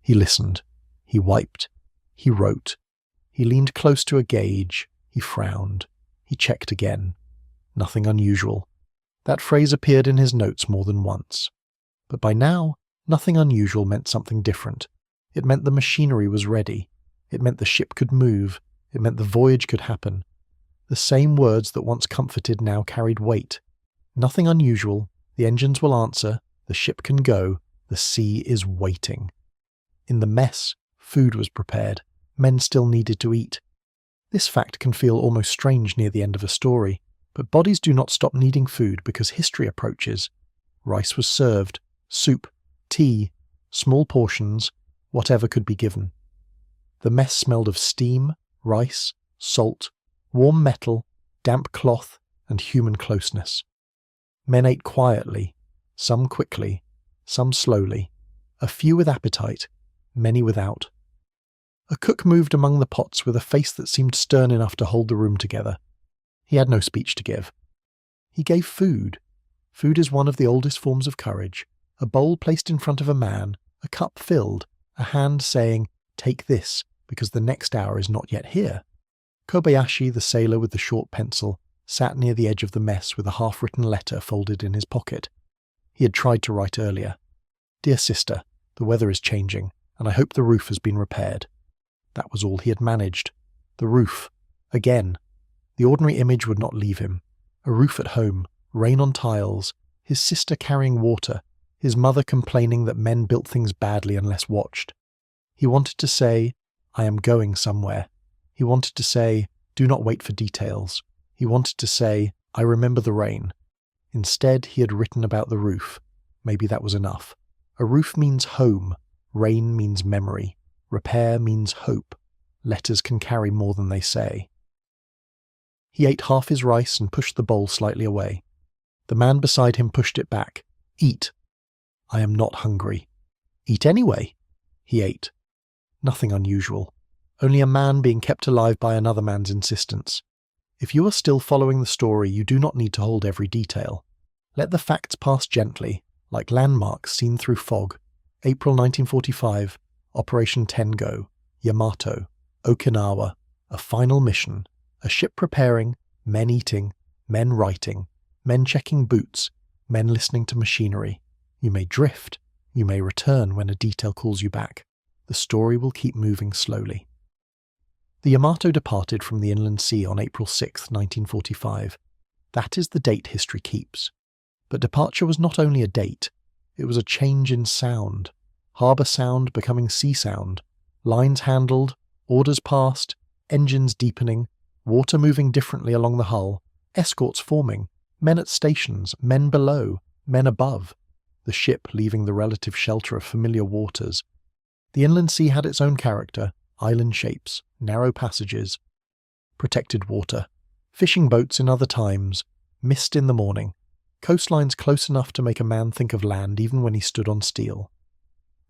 He listened. He wiped. He wrote. He leaned close to a gauge. He frowned. He checked again. Nothing unusual. That phrase appeared in his notes more than once. But by now, nothing unusual meant something different. It meant the machinery was ready. It meant the ship could move. It meant the voyage could happen. The same words that once comforted now carried weight. Nothing unusual. The engines will answer. The ship can go. The sea is waiting. In the mess, food was prepared. Men still needed to eat. This fact can feel almost strange near the end of a story, but bodies do not stop needing food because history approaches. Rice was served, soup, tea, small portions, whatever could be given. The mess smelled of steam, rice, salt, warm metal, damp cloth, and human closeness. Men ate quietly, some quickly, some slowly, a few with appetite, many without. A cook moved among the pots with a face that seemed stern enough to hold the room together. He had no speech to give. He gave food. Food is one of the oldest forms of courage. A bowl placed in front of a man, a cup filled, a hand saying, "Take this, because the next hour is not yet here." Kobayashi, the sailor with the short pencil, sat near the edge of the mess with a half-written letter folded in his pocket. He had tried to write earlier. "Dear sister, the weather is changing, and I hope the roof has been repaired." That was all he had managed. The roof. Again. The ordinary image would not leave him. A roof at home, rain on tiles, his sister carrying water, his mother complaining that men built things badly unless watched. He wanted to say, "I am going somewhere." He wanted to say, "Do not wait for details." He wanted to say, "I remember the rain." Instead, he had written about the roof. Maybe that was enough. A roof means home. Rain means memory. Repair means hope. Letters can carry more than they say. He ate half his rice and pushed the bowl slightly away. The man beside him pushed it back. "Eat." "I am not hungry." "Eat anyway." He ate. Nothing unusual. Only a man being kept alive by another man's insistence. If you are still following the story, you do not need to hold every detail. Let the facts pass gently, like landmarks seen through fog. April 1945, Operation Tengo, Yamato, Okinawa, a final mission, a ship preparing, men eating, men writing, men checking boots, men listening to machinery. You may drift, you may return when a detail calls you back. The story will keep moving slowly. The Yamato departed from the inland sea on April 6, 1945. That is the date history keeps. But departure was not only a date, it was a change in sound. Harbour sound becoming sea sound. Lines handled, orders passed, engines deepening, water moving differently along the hull, escorts forming, men at stations, men below, men above. The ship leaving the relative shelter of familiar waters. The inland sea had its own character, island shapes, narrow passages, protected water, fishing boats in other times, mist in the morning, coastlines close enough to make a man think of land even when he stood on steel.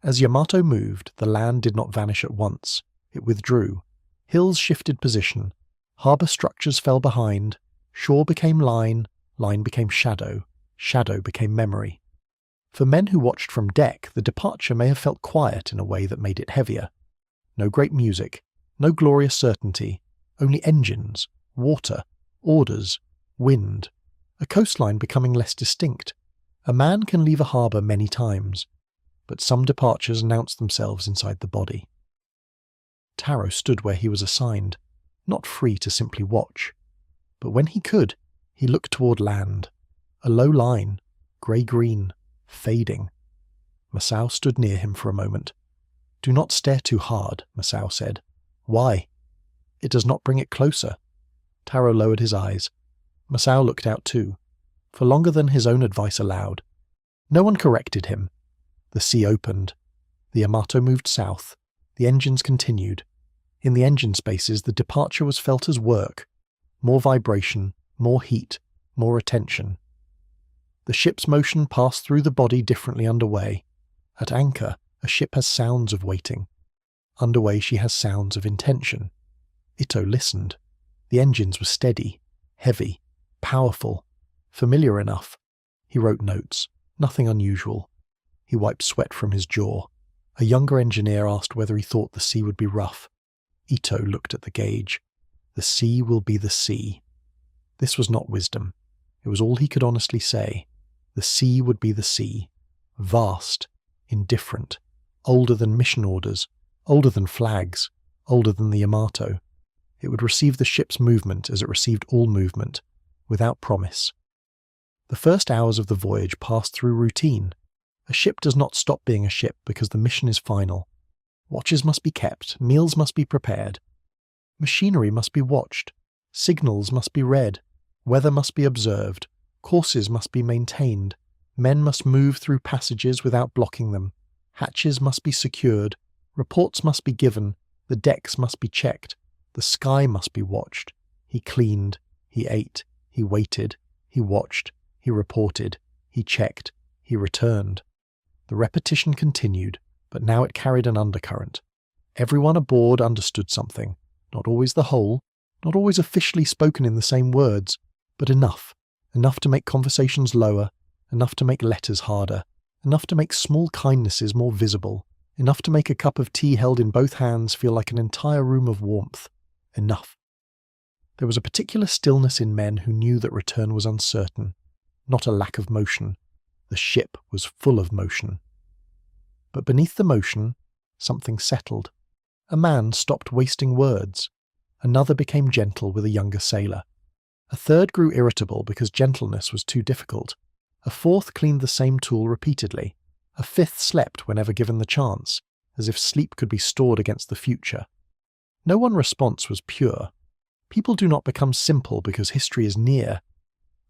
As Yamato moved, the land did not vanish at once. It withdrew. Hills shifted position. Harbour structures fell behind. Shore became line, line became shadow, shadow became memory. For men who watched from deck, the departure may have felt quiet in a way that made it heavier. No great music, no glorious certainty, only engines, water, orders, wind, a coastline becoming less distinct. A man can leave a harbour many times, but some departures announce themselves inside the body. Taro stood where he was assigned, not free to simply watch. But when he could, he looked toward land. A low line, grey-green, fading. Masao stood near him for a moment. "Do not stare too hard," Masao said. "Why?" "It does not bring it closer." Taro lowered his eyes. Masao looked out too, for longer than his own advice allowed. No one corrected him. The sea opened. The Yamato moved south. The engines continued. In the engine spaces, the departure was felt as work. More vibration, more heat, more attention. The ship's motion passed through the body differently underway. At anchor, a ship has sounds of waiting. Underway, she has sounds of intention. Ito listened. The engines were steady, heavy, powerful, familiar enough. He wrote notes, nothing unusual. He wiped sweat from his jaw. A younger engineer asked whether he thought the sea would be rough. Ito looked at the gauge. The sea will be the sea. This was not wisdom. It was all he could honestly say. The sea would be the sea. Vast, indifferent, older than mission orders, older than flags, older than the Yamato. It would receive the ship's movement as it received all movement, without promise. The first hours of the voyage passed through routine. A ship does not stop being a ship because the mission is final. Watches must be kept, meals must be prepared. Machinery must be watched, signals must be read, weather must be observed, courses must be maintained, men must move through passages without blocking them, hatches must be secured, reports must be given, the decks must be checked, the sky must be watched. He cleaned, he ate, he waited, he watched, he reported, he checked, he returned. The repetition continued, but now it carried an undercurrent. Everyone aboard understood something, not always the whole, not always officially spoken in the same words, but enough to make conversations lower, enough to make letters harder, enough to make small kindnesses more visible, enough to make a cup of tea held in both hands feel like an entire room of warmth. Enough. There was a particular stillness in men who knew that return was uncertain, not a lack of motion. The ship was full of motion. But beneath the motion, something settled. A man stopped wasting words. Another became gentle with a younger sailor. A third grew irritable because gentleness was too difficult. A fourth cleaned the same tool repeatedly. A fifth slept whenever given the chance, as if sleep could be stored against the future. No one response was pure. People do not become simple because history is near.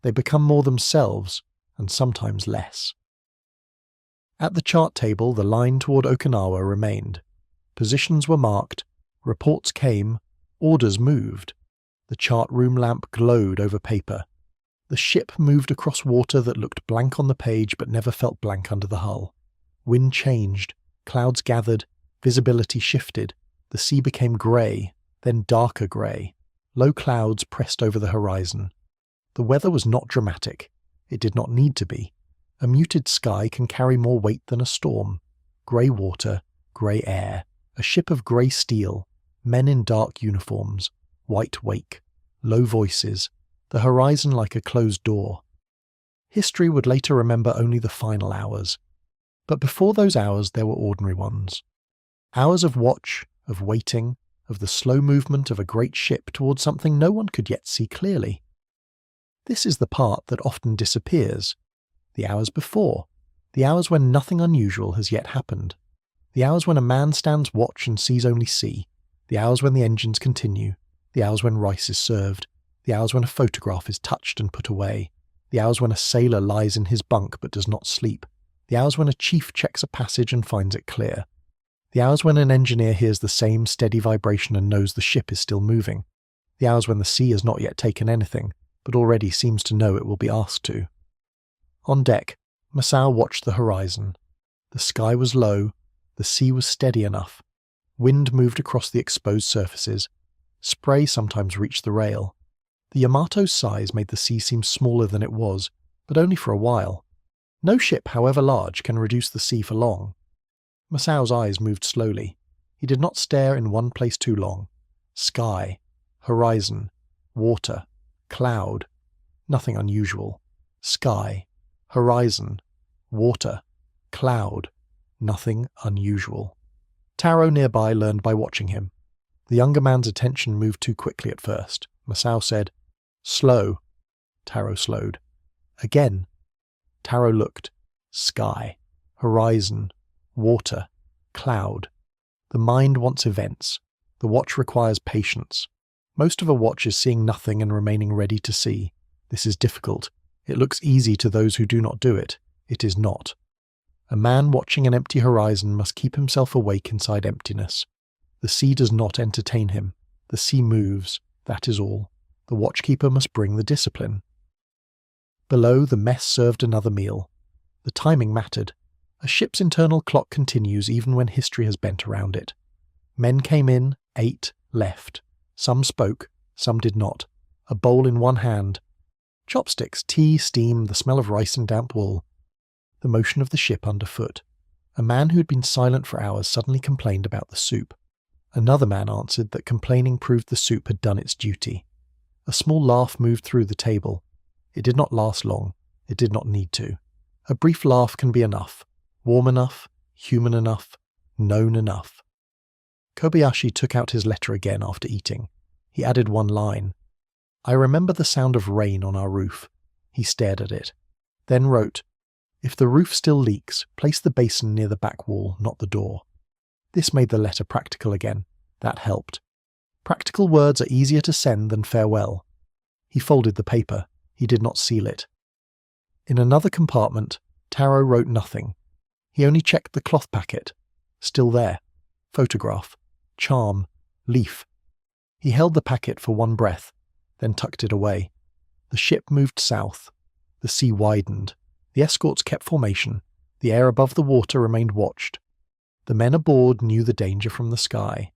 They become more themselves, and sometimes less. At the chart table, the line toward Okinawa remained. Positions were marked, reports came, orders moved. The chart room lamp glowed over paper. The ship moved across water that looked blank on the page but never felt blank under the hull. Wind changed, clouds gathered, visibility shifted. The sea became grey, then darker grey. Low clouds pressed over the horizon. The weather was not dramatic. It did not need to be. A muted sky can carry more weight than a storm. Grey water, grey air, a ship of grey steel, men in dark uniforms, white wake, low voices, the horizon like a closed door. History would later remember only the final hours. But before those hours there were ordinary ones. Hours of watch, of waiting, of the slow movement of a great ship towards something no one could yet see clearly. This is the part that often disappears. The hours before, the hours when nothing unusual has yet happened, the hours when a man stands watch and sees only sea, the hours when the engines continue, the hours when rice is served, the hours when a photograph is touched and put away, the hours when a sailor lies in his bunk but does not sleep, the hours when a chief checks a passage and finds it clear, the hours when an engineer hears the same steady vibration and knows the ship is still moving, the hours when the sea has not yet taken anything, but already seems to know it will be asked to. On deck, Masao watched the horizon. The sky was low, the sea was steady enough. Wind moved across the exposed surfaces. Spray sometimes reached the rail. The Yamato's size made the sea seem smaller than it was, but only for a while. No ship, however large, can reduce the sea for long. Masao's eyes moved slowly. He did not stare in one place too long. Sky, horizon, water, cloud. Nothing unusual. Sky, horizon, water, cloud. Nothing unusual. Taro nearby learned by watching him. The younger man's attention moved too quickly at first. Masao said, "Slow." Taro slowed. Again. Taro looked. Sky, horizon, water, cloud. The mind wants events. The watch requires patience. Most of a watch is seeing nothing and remaining ready to see. This is difficult. It looks easy to those who do not do it. It is not. A man watching an empty horizon must keep himself awake inside emptiness. The sea does not entertain him. The sea moves, that is all. The watchkeeper must bring the discipline. Below, the mess served another meal. The timing mattered. A ship's internal clock continues even when history has bent around it. Men came in, ate, left. Some spoke, some did not. A bowl in one hand. Chopsticks, tea, steam, the smell of rice and damp wool. The motion of the ship underfoot. A man who had been silent for hours suddenly complained about the soup. Another man answered that complaining proved the soup had done its duty. A small laugh moved through the table. It did not last long. It did not need to. A brief laugh can be enough. Warm enough, human enough, known enough. Kobayashi took out his letter again after eating. He added one line. "I remember the sound of rain on our roof." He stared at it. Then wrote, "If the roof still leaks, place the basin near the back wall, not the door." This made the letter practical again. That helped. Practical words are easier to send than farewell. He folded the paper. He did not seal it. In another compartment, Taro wrote nothing. He only checked the cloth packet. Still there. Photograph. Charm. Leaf. He held the packet for one breath, then tucked it away. The ship moved south. The sea widened. The escorts kept formation. The air above the water remained watched. The men aboard knew the danger from the sky.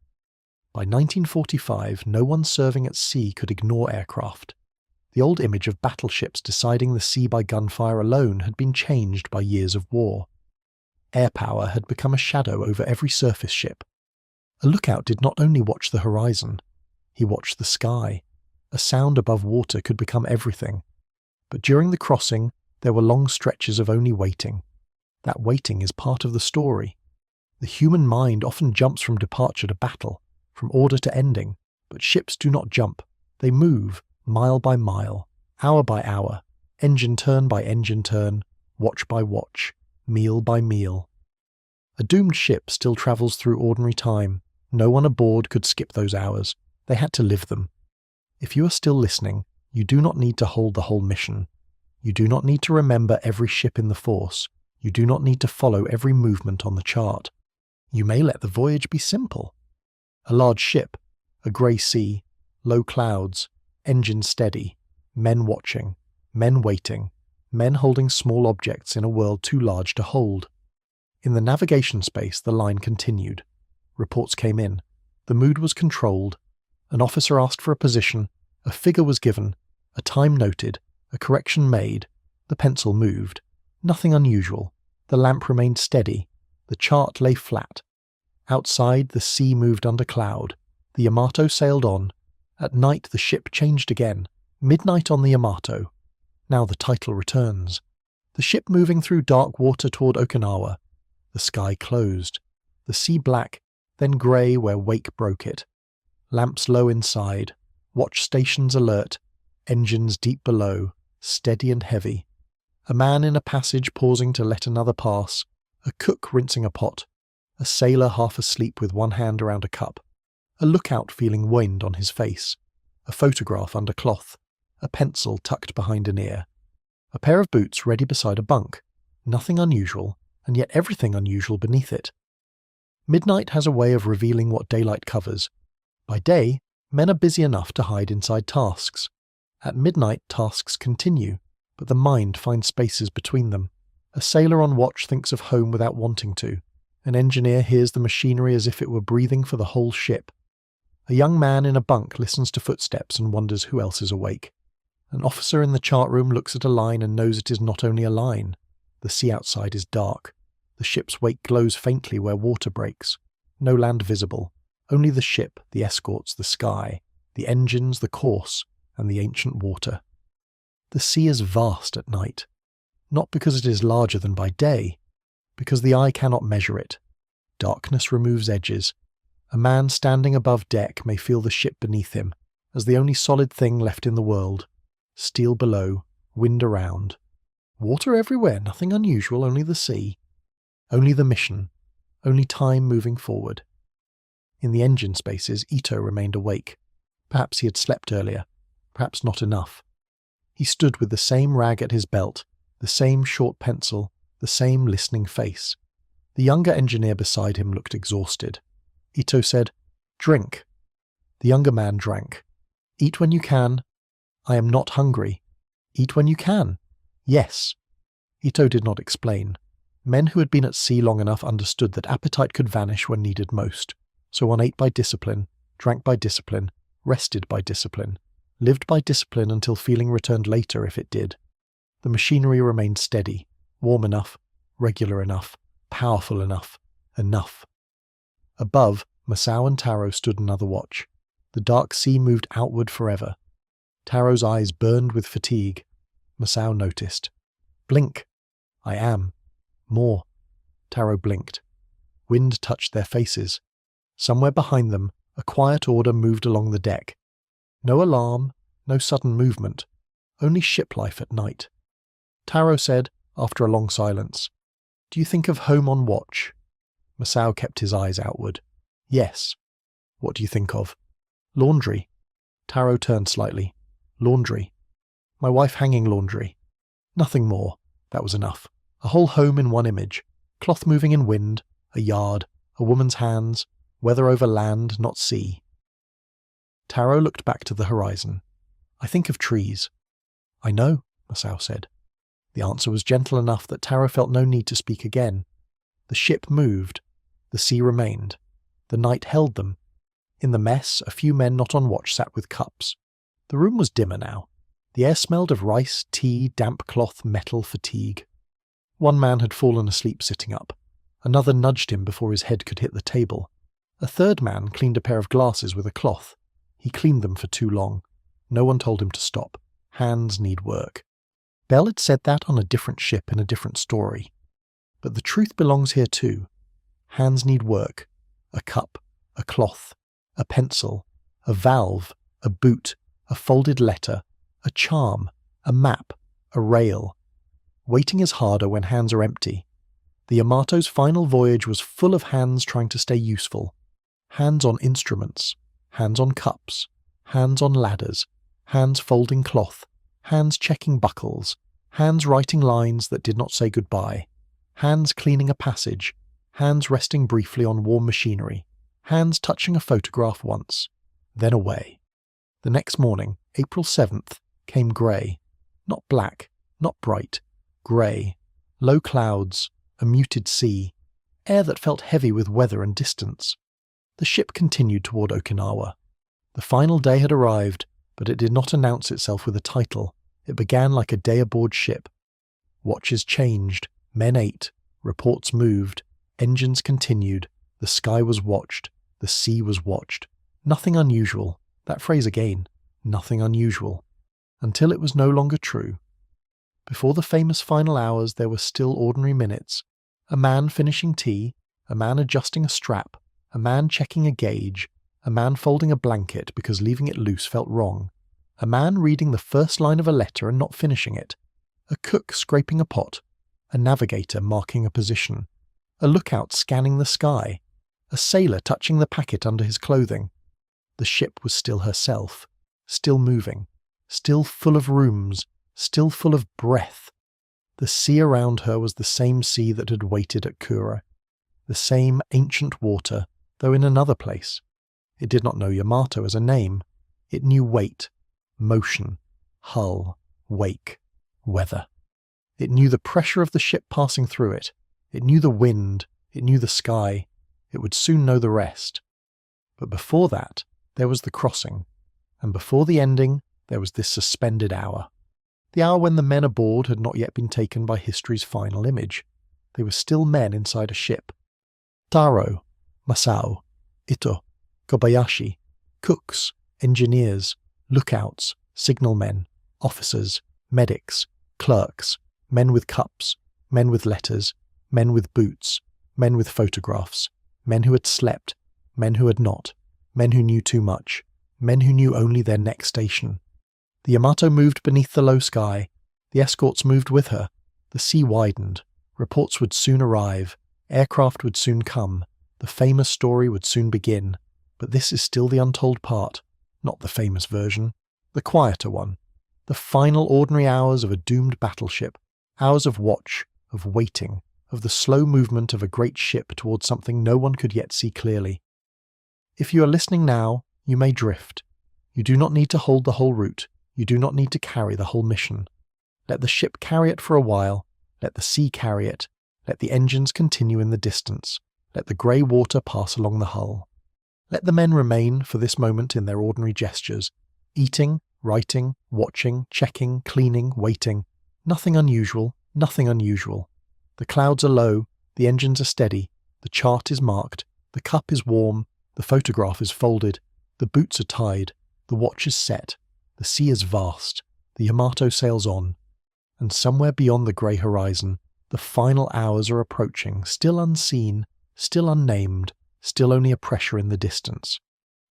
By 1945, no one serving at sea could ignore aircraft. The old image of battleships deciding the sea by gunfire alone had been changed by years of war. Air power had become a shadow over every surface ship. A lookout did not only watch the horizon, he watched the sky. A sound above water could become everything. But during the crossing, there were long stretches of only waiting. That waiting is part of the story. The human mind often jumps from departure to battle, from order to ending, but ships do not jump. They move, mile by mile, hour by hour, engine turn by engine turn, watch by watch, meal by meal. A doomed ship still travels through ordinary time. No one aboard could skip those hours. They had to live them. If you are still listening, you do not need to hold the whole mission. You do not need to remember every ship in the force. You do not need to follow every movement on the chart. You may let the voyage be simple. A large ship, a grey sea, low clouds, engine steady, men watching, men waiting, men holding small objects in a world too large to hold. In the navigation space, the line continued. Reports came in. The mood was controlled. An officer asked for a position. A figure was given. A time noted. A correction made. The pencil moved. Nothing unusual. The lamp remained steady. The chart lay flat. Outside, the sea moved under cloud. The Yamato sailed on. At night, the ship changed again. Midnight on the Yamato. Now the title returns. The ship moving through dark water toward Okinawa. The sky closed. The sea black, then grey where wake broke it. Lamps low inside. Watch stations alert. Engines deep below, steady and heavy. A man in a passage pausing to let another pass. A cook rinsing a pot. A sailor half asleep with one hand around a cup. A lookout feeling wind on his face. A photograph under cloth. A pencil tucked behind an ear. A pair of boots ready beside a bunk. Nothing unusual, and yet everything unusual beneath it. Midnight has a way of revealing what daylight covers. By day, men are busy enough to hide inside tasks. At midnight, tasks continue, but the mind finds spaces between them. A sailor on watch thinks of home without wanting to. An engineer hears the machinery as if it were breathing for the whole ship. A young man in a bunk listens to footsteps and wonders who else is awake. An officer in the chart room looks at a line and knows it is not only a line. The sea outside is dark. The ship's wake glows faintly where water breaks. No land visible. Only the ship, the escorts, the sky, the engines, the course, and the ancient water. The sea is vast at night. Not because it is larger than by day, because the eye cannot measure it. Darkness removes edges. A man standing above deck may feel the ship beneath him, as the only solid thing left in the world. Steel below, wind around. Water everywhere, nothing unusual, only the sea. Only the mission, only time moving forward. In the engine spaces, Ito remained awake. Perhaps he had slept earlier, perhaps not enough. He stood with the same rag at his belt, the same short pencil, the same listening face. The younger engineer beside him looked exhausted. Ito said, "Drink." The younger man drank. "Eat when you can." "I am not hungry." "Eat when you can." "Yes." Ito did not explain. Men who had been at sea long enough understood that appetite could vanish when needed most. So one ate by discipline, drank by discipline, rested by discipline, lived by discipline until feeling returned later if it did. The machinery remained steady, warm enough, regular enough, powerful enough, enough. Above, Masao and Taro stood another watch. The dark sea moved outward forever. Taro's eyes burned with fatigue. Masao noticed. "Blink." "I am." "More." Taro blinked. Wind touched their faces. Somewhere behind them, a quiet order moved along the deck. No alarm, no sudden movement, only ship life at night. Taro said, after a long silence, "Do you think of home on watch?" Masao kept his eyes outward. "Yes." "What do you think of?" "Laundry." Taro turned slightly. "Laundry. My wife hanging laundry." Nothing more. That was enough. A whole home in one image. Cloth moving in wind, a yard, a woman's hands, weather over land, not sea. Taro looked back to the horizon. "I think of trees." "I know," Masao said. The answer was gentle enough that Taro felt no need to speak again. The ship moved. The sea remained. The night held them. In the mess, a few men not on watch sat with cups. The room was dimmer now. The air smelled of rice, tea, damp cloth, metal, fatigue. One man had fallen asleep sitting up. Another nudged him before his head could hit the table. A third man cleaned a pair of glasses with a cloth. He cleaned them for too long. No one told him to stop. Hands need work. Bell had said that on a different ship in a different story. But the truth belongs here too. Hands need work. A cup, a cloth, a pencil, a valve, a boot, a folded letter, a charm, a map, a rail. Waiting is harder when hands are empty. The Yamato's final voyage was full of hands trying to stay useful. Hands on instruments, hands on cups, hands on ladders, hands folding cloth, hands checking buckles, hands writing lines that did not say goodbye, hands cleaning a passage, hands resting briefly on warm machinery, hands touching a photograph once, then away. The next morning, April 7th, came grey. Not black, not bright, grey. Low clouds, a muted sea, air that felt heavy with weather and distance. The ship continued toward Okinawa. The final day had arrived, but it did not announce itself with a title. It began like a day aboard ship. Watches changed, men ate, reports moved, engines continued, the sky was watched, the sea was watched. Nothing unusual, that phrase again, nothing unusual, until it was no longer true. Before the famous final hours there were still ordinary minutes. A man finishing tea, a man adjusting a strap, a man checking a gauge, a man folding a blanket because leaving it loose felt wrong, a man reading the first line of a letter and not finishing it, a cook scraping a pot, a navigator marking a position, a lookout scanning the sky, a sailor touching the packet under his clothing. The ship was still herself, still moving, still full of rooms, still full of breath. The sea around her was the same sea that had waited at Kure, the same ancient water, though in another place. It did not know Yamato as a name. It knew weight, motion, hull, wake. weather. It knew the pressure of the ship passing through it. It knew the wind. It knew the sky. It would soon know the rest. But before that, there was the crossing. And before the ending, there was this suspended hour. The hour when the men aboard had not yet been taken by history's final image. They were still men inside a ship. Taro, Masao, Ito, Kobayashi, cooks, engineers, lookouts, signalmen, officers, medics, clerks, men with cups, men with letters, men with boots, men with photographs, men who had slept, men who had not, men who knew too much, men who knew only their next station. The Yamato moved beneath the low sky. The escorts moved with her. The sea widened. Reports would soon arrive. Aircraft would soon come. The famous story would soon begin. But this is still the untold part, not the famous version, the quieter one. The final ordinary hours of a doomed battleship, hours of watch, of waiting, of the slow movement of a great ship towards something no one could yet see clearly. If you are listening now, you may drift. You do not need to hold the whole route. You do not need to carry the whole mission. Let the ship carry it for a while. Let the sea carry it. Let the engines continue in the distance. Let the grey water pass along the hull. Let the men remain for this moment in their ordinary gestures, eating, writing, watching, checking, cleaning, waiting. Nothing unusual, nothing unusual. The clouds are low, the engines are steady, the chart is marked, the cup is warm, the photograph is folded, the boots are tied, the watch is set, the sea is vast, the Yamato sails on, and somewhere beyond the grey horizon, the final hours are approaching, still unseen, still unnamed, still only a pressure in the distance.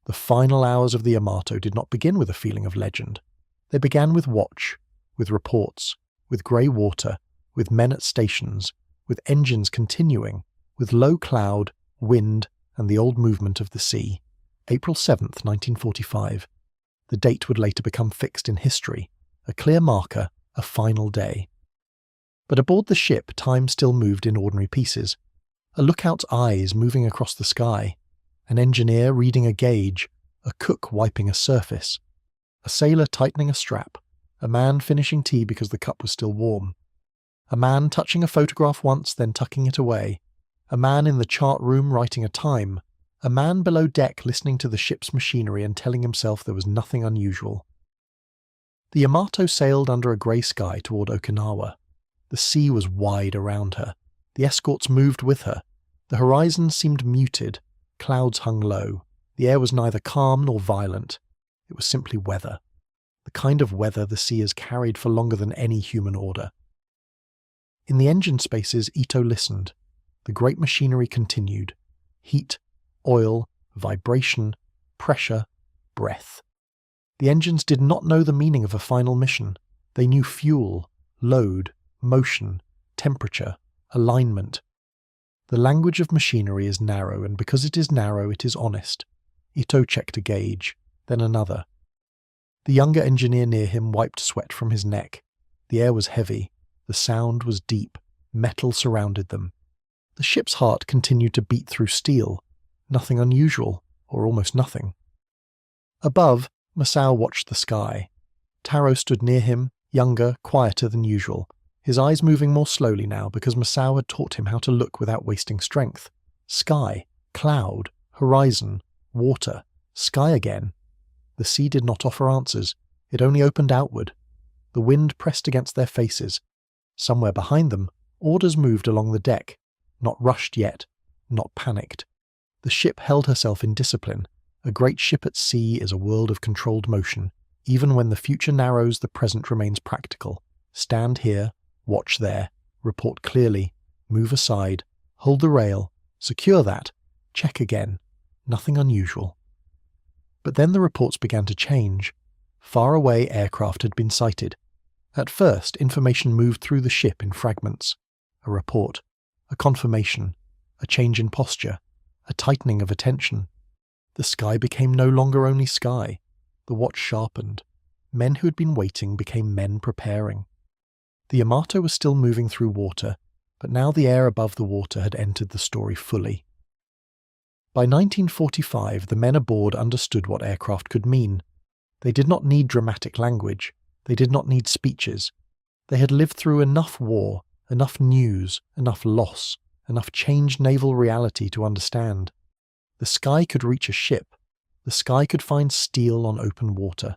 The final hours of the Yamato did not begin with a feeling of legend. They began with watch, with reports, with grey water, with men at stations, with engines continuing, with low cloud, wind, and the old movement of the sea. April 7th, 1945. The date would later become fixed in history, a clear marker, a final day. But aboard the ship, time still moved in ordinary pieces. A lookout's eyes moving across the sky, an engineer reading a gauge, a cook wiping a surface, a sailor tightening a strap, a man finishing tea because the cup was still warm, a man touching a photograph once then tucking it away, a man in the chart room writing a time, a man below deck listening to the ship's machinery and telling himself there was nothing unusual. The Yamato sailed under a grey sky toward Okinawa. The sea was wide around her. The escorts moved with her. The horizon seemed muted. Clouds hung low. The air was neither calm nor violent. It was simply weather. The kind of weather the sea has carried for longer than any human order. In the engine spaces, Ito listened. The great machinery continued. Heat, oil, vibration, pressure, breath. The engines did not know the meaning of a final mission. They knew fuel, load, motion, temperature, alignment. The language of machinery is narrow, and because it is narrow, it is honest. Ito checked a gauge, then another. The younger engineer near him wiped sweat from his neck. The air was heavy. The sound was deep. Metal surrounded them. The ship's heart continued to beat through steel. Nothing unusual, or almost nothing. Above, Masao watched the sky. Taro stood near him, younger, quieter than usual, his eyes moving more slowly now because Masao had taught him how to look without wasting strength. Sky, cloud, horizon, water, sky again. The sea did not offer answers. It only opened outward. The wind pressed against their faces. Somewhere behind them, orders moved along the deck, not rushed yet, not panicked. The ship held herself in discipline. A great ship at sea is a world of controlled motion. Even when the future narrows, the present remains practical. Stand here, watch there, report clearly, move aside, hold the rail, secure that, check again. Nothing unusual. But then the reports began to change. Far away aircraft had been sighted. At first, information moved through the ship in fragments. A report, a confirmation, a change in posture, a tightening of attention. The sky became no longer only sky. The watch sharpened. Men who had been waiting became men preparing. The Yamato was still moving through water, but now the air above the water had entered the story fully. By 1945, the men aboard understood what aircraft could mean. They did not need dramatic language. They did not need speeches. They had lived through enough war, enough news, enough loss, enough changed naval reality to understand. The sky could reach a ship. The sky could find steel on open water.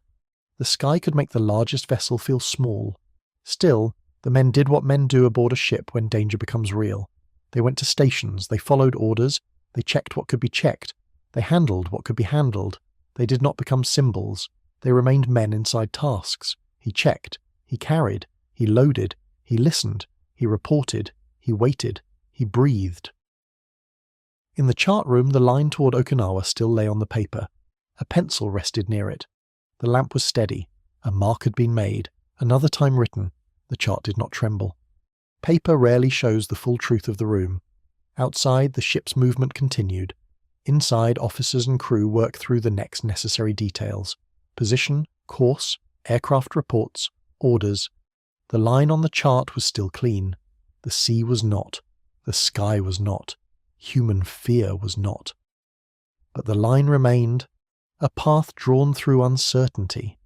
The sky could make the largest vessel feel small. Still, the men did what men do aboard a ship when danger becomes real. They went to stations, they followed orders, they checked what could be checked, they handled what could be handled. They did not become symbols. They remained men inside tasks. He checked, he carried, he loaded, he listened, he reported, he waited, he breathed. In the chart room, the line toward Okinawa still lay on the paper. A pencil rested near it. The lamp was steady. A mark had been made, another time written. The chart did not tremble. Paper rarely shows the full truth of the room. Outside, the ship's movement continued. Inside, officers and crew worked through the next necessary details. Position, course, aircraft reports, orders. The line on the chart was still clean. The sea was not. The sky was not. Human fear was not. But the line remained, a path drawn through uncertainty.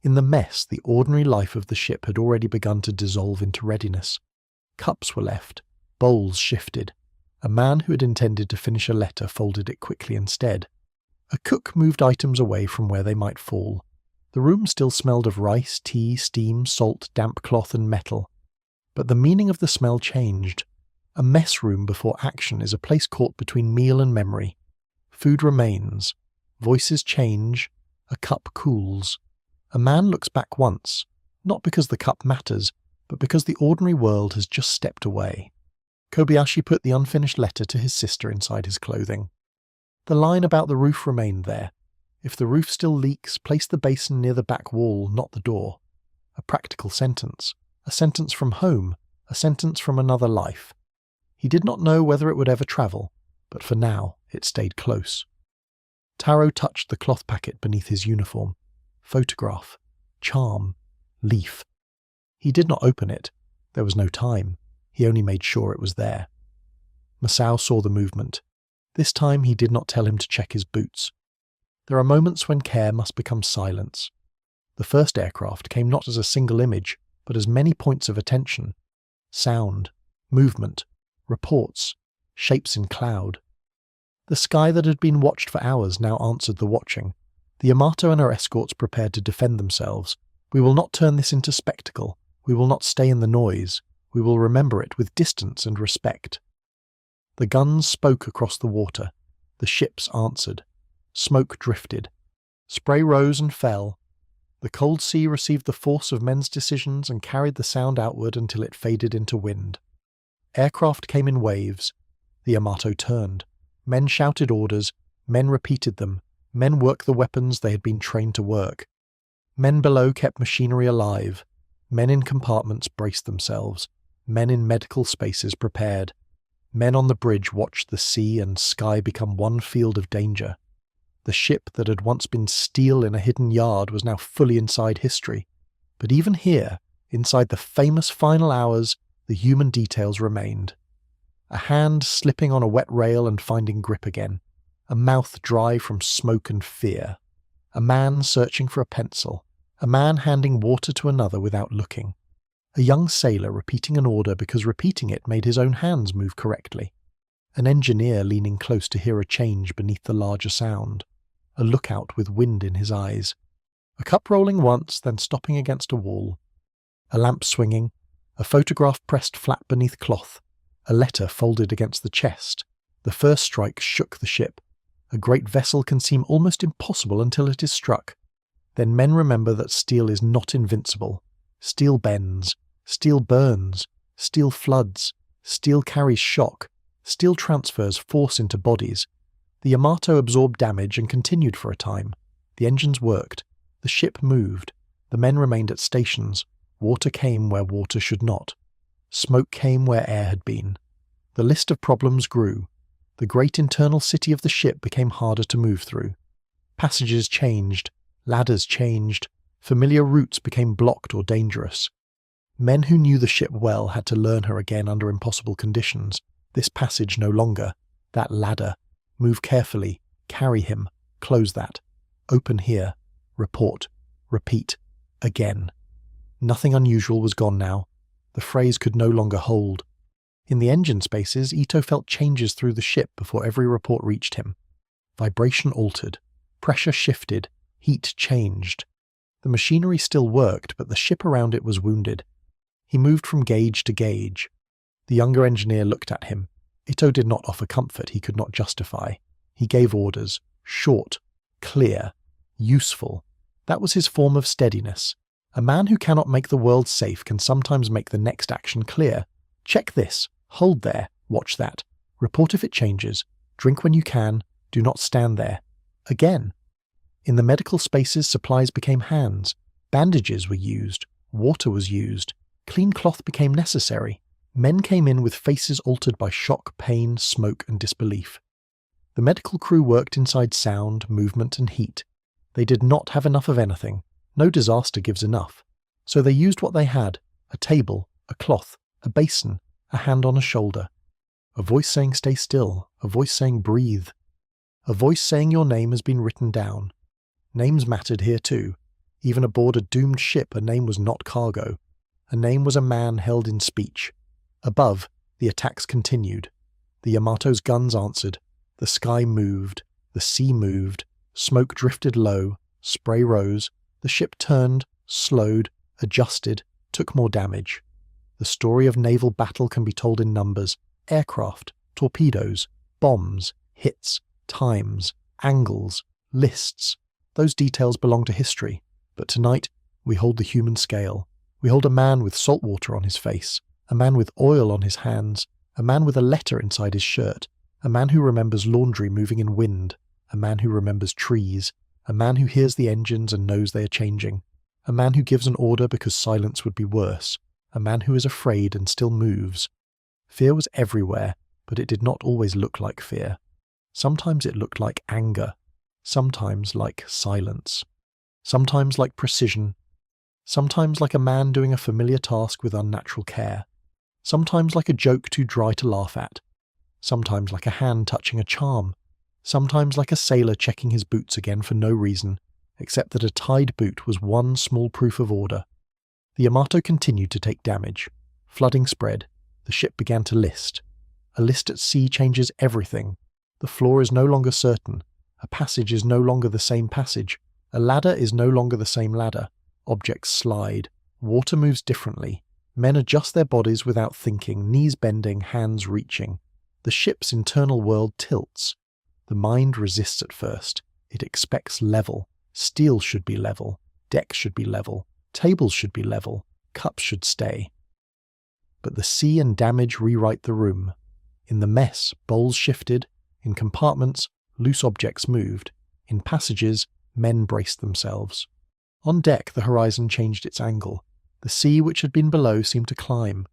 In the mess, the ordinary life of the ship had already begun to dissolve into readiness. Cups were left, bowls shifted. A man who had intended to finish a letter folded it quickly instead. A cook moved items away from where they might fall. The room still smelled of rice, tea, steam, salt, damp cloth and metal. But the meaning of the smell changed. A mess room before action is a place caught between meal and memory. Food remains. Voices change. A cup cools. A man looks back once, not because the cup matters, but because the ordinary world has just stepped away. Kobayashi put the unfinished letter to his sister inside his clothing. The line about the roof remained there. If the roof still leaks, place the basin near the back wall, not the door. A practical sentence. A sentence from home. A sentence from another life. He did not know whether it would ever travel, but for now it stayed close. Taro touched the cloth packet beneath his uniform. Photograph. Charm. Leaf. He did not open it. There was no time. He only made sure it was there. Masao saw the movement. This time he did not tell him to check his boots. There are moments when care must become silence. The first aircraft came not as a single image, but as many points of attention. Sound, movement, reports, shapes in cloud. The sky that had been watched for hours now answered the watching. The Yamato and her escorts prepared to defend themselves. We will not turn this into spectacle. We will not stay in the noise. We will remember it with distance and respect. The guns spoke across the water. The ships answered. Smoke drifted. Spray rose and fell. The cold sea received the force of men's decisions and carried the sound outward until it faded into wind. Aircraft came in waves. The Yamato turned. Men shouted orders. Men repeated them. Men worked the weapons they had been trained to work. Men below kept machinery alive. Men in compartments braced themselves. Men in medical spaces prepared. Men on the bridge watched the sea and sky become one field of danger. The ship that had once been steel in a hidden yard was now fully inside history. But even here, inside the famous final hours, the human details remained. A hand slipping on a wet rail and finding grip again. A mouth dry from smoke and fear. A man searching for a pencil. A man handing water to another without looking. A young sailor repeating an order because repeating it made his own hands move correctly. An engineer leaning close to hear a change beneath the larger sound. A lookout with wind in his eyes. A cup rolling once, then stopping against a wall. A lamp swinging. A photograph pressed flat beneath cloth. A letter folded against the chest. The first strike shook the ship. A great vessel can seem almost impossible until it is struck. Then men remember that steel is not invincible. Steel bends. Steel burns. Steel floods. Steel carries shock. Steel transfers force into bodies. The Yamato absorbed damage and continued for a time. The engines worked. The ship moved. The men remained at stations. Water came where water should not. Smoke came where air had been. The list of problems grew. The great internal city of the ship became harder to move through. Passages changed. Ladders changed. Familiar routes became blocked or dangerous. Men who knew the ship well had to learn her again under impossible conditions. This passage no longer. That ladder. Move carefully. Carry him. Close that. Open here. Report. Repeat. Again. Nothing unusual was gone now. The phrase could no longer hold. In the engine spaces, Ito felt changes through the ship before every report reached him. Vibration altered. Pressure shifted. Heat changed. The machinery still worked, but the ship around it was wounded. He moved from gauge to gauge. The younger engineer looked at him. Ito did not offer comfort he could not justify. He gave orders. Short. Clear. Useful. That was his form of steadiness. A man who cannot make the world safe can sometimes make the next action clear. Check this. Hold there. Watch that. Report if it changes. Drink when you can. Do not stand there. Again. In the medical spaces, supplies became hands. Bandages were used. Water was used. Clean cloth became necessary. Men came in with faces altered by shock, pain, smoke, and disbelief. The medical crew worked inside sound, movement, and heat. They did not have enough of anything. No disaster gives enough. So they used what they had: a table, a cloth, a basin, a hand on a shoulder. A voice saying stay still, a voice saying breathe. A voice saying your name has been written down. Names mattered here too. Even aboard a doomed ship, a name was not cargo. A name was a man held in speech. Above, the attacks continued. The Yamato's guns answered. The sky moved. The sea moved. Smoke drifted low. Spray rose. The ship turned, slowed, adjusted, took more damage. The story of naval battle can be told in numbers: aircraft, torpedoes, bombs, hits, times, angles, lists. Those details belong to history, but tonight we hold the human scale. We hold a man with salt water on his face, a man with oil on his hands, a man with a letter inside his shirt, a man who remembers laundry moving in wind, a man who remembers trees, a man who hears the engines and knows they are changing, a man who gives an order because silence would be worse, a man who is afraid and still moves. Fear was everywhere, but it did not always look like fear. Sometimes it looked like anger, sometimes like silence, sometimes like precision, sometimes like a man doing a familiar task with unnatural care, sometimes like a joke too dry to laugh at, sometimes like a hand touching a charm, sometimes like a sailor checking his boots again for no reason, except that a tied boot was one small proof of order. The Yamato continued to take damage. Flooding spread. The ship began to list. A list at sea changes everything. The floor is no longer certain. A passage is no longer the same passage. A ladder is no longer the same ladder. Objects slide. Water moves differently. Men adjust their bodies without thinking, knees bending, hands reaching. The ship's internal world tilts. The mind resists at first. It expects level. Steel should be level. Decks should be level. Tables should be level. Cups should stay. But the sea and damage rewrite the room. In the mess, bowls shifted. In compartments, loose objects moved. In passages, men braced themselves. On deck, the horizon changed its angle. The sea which had been below seemed to climb.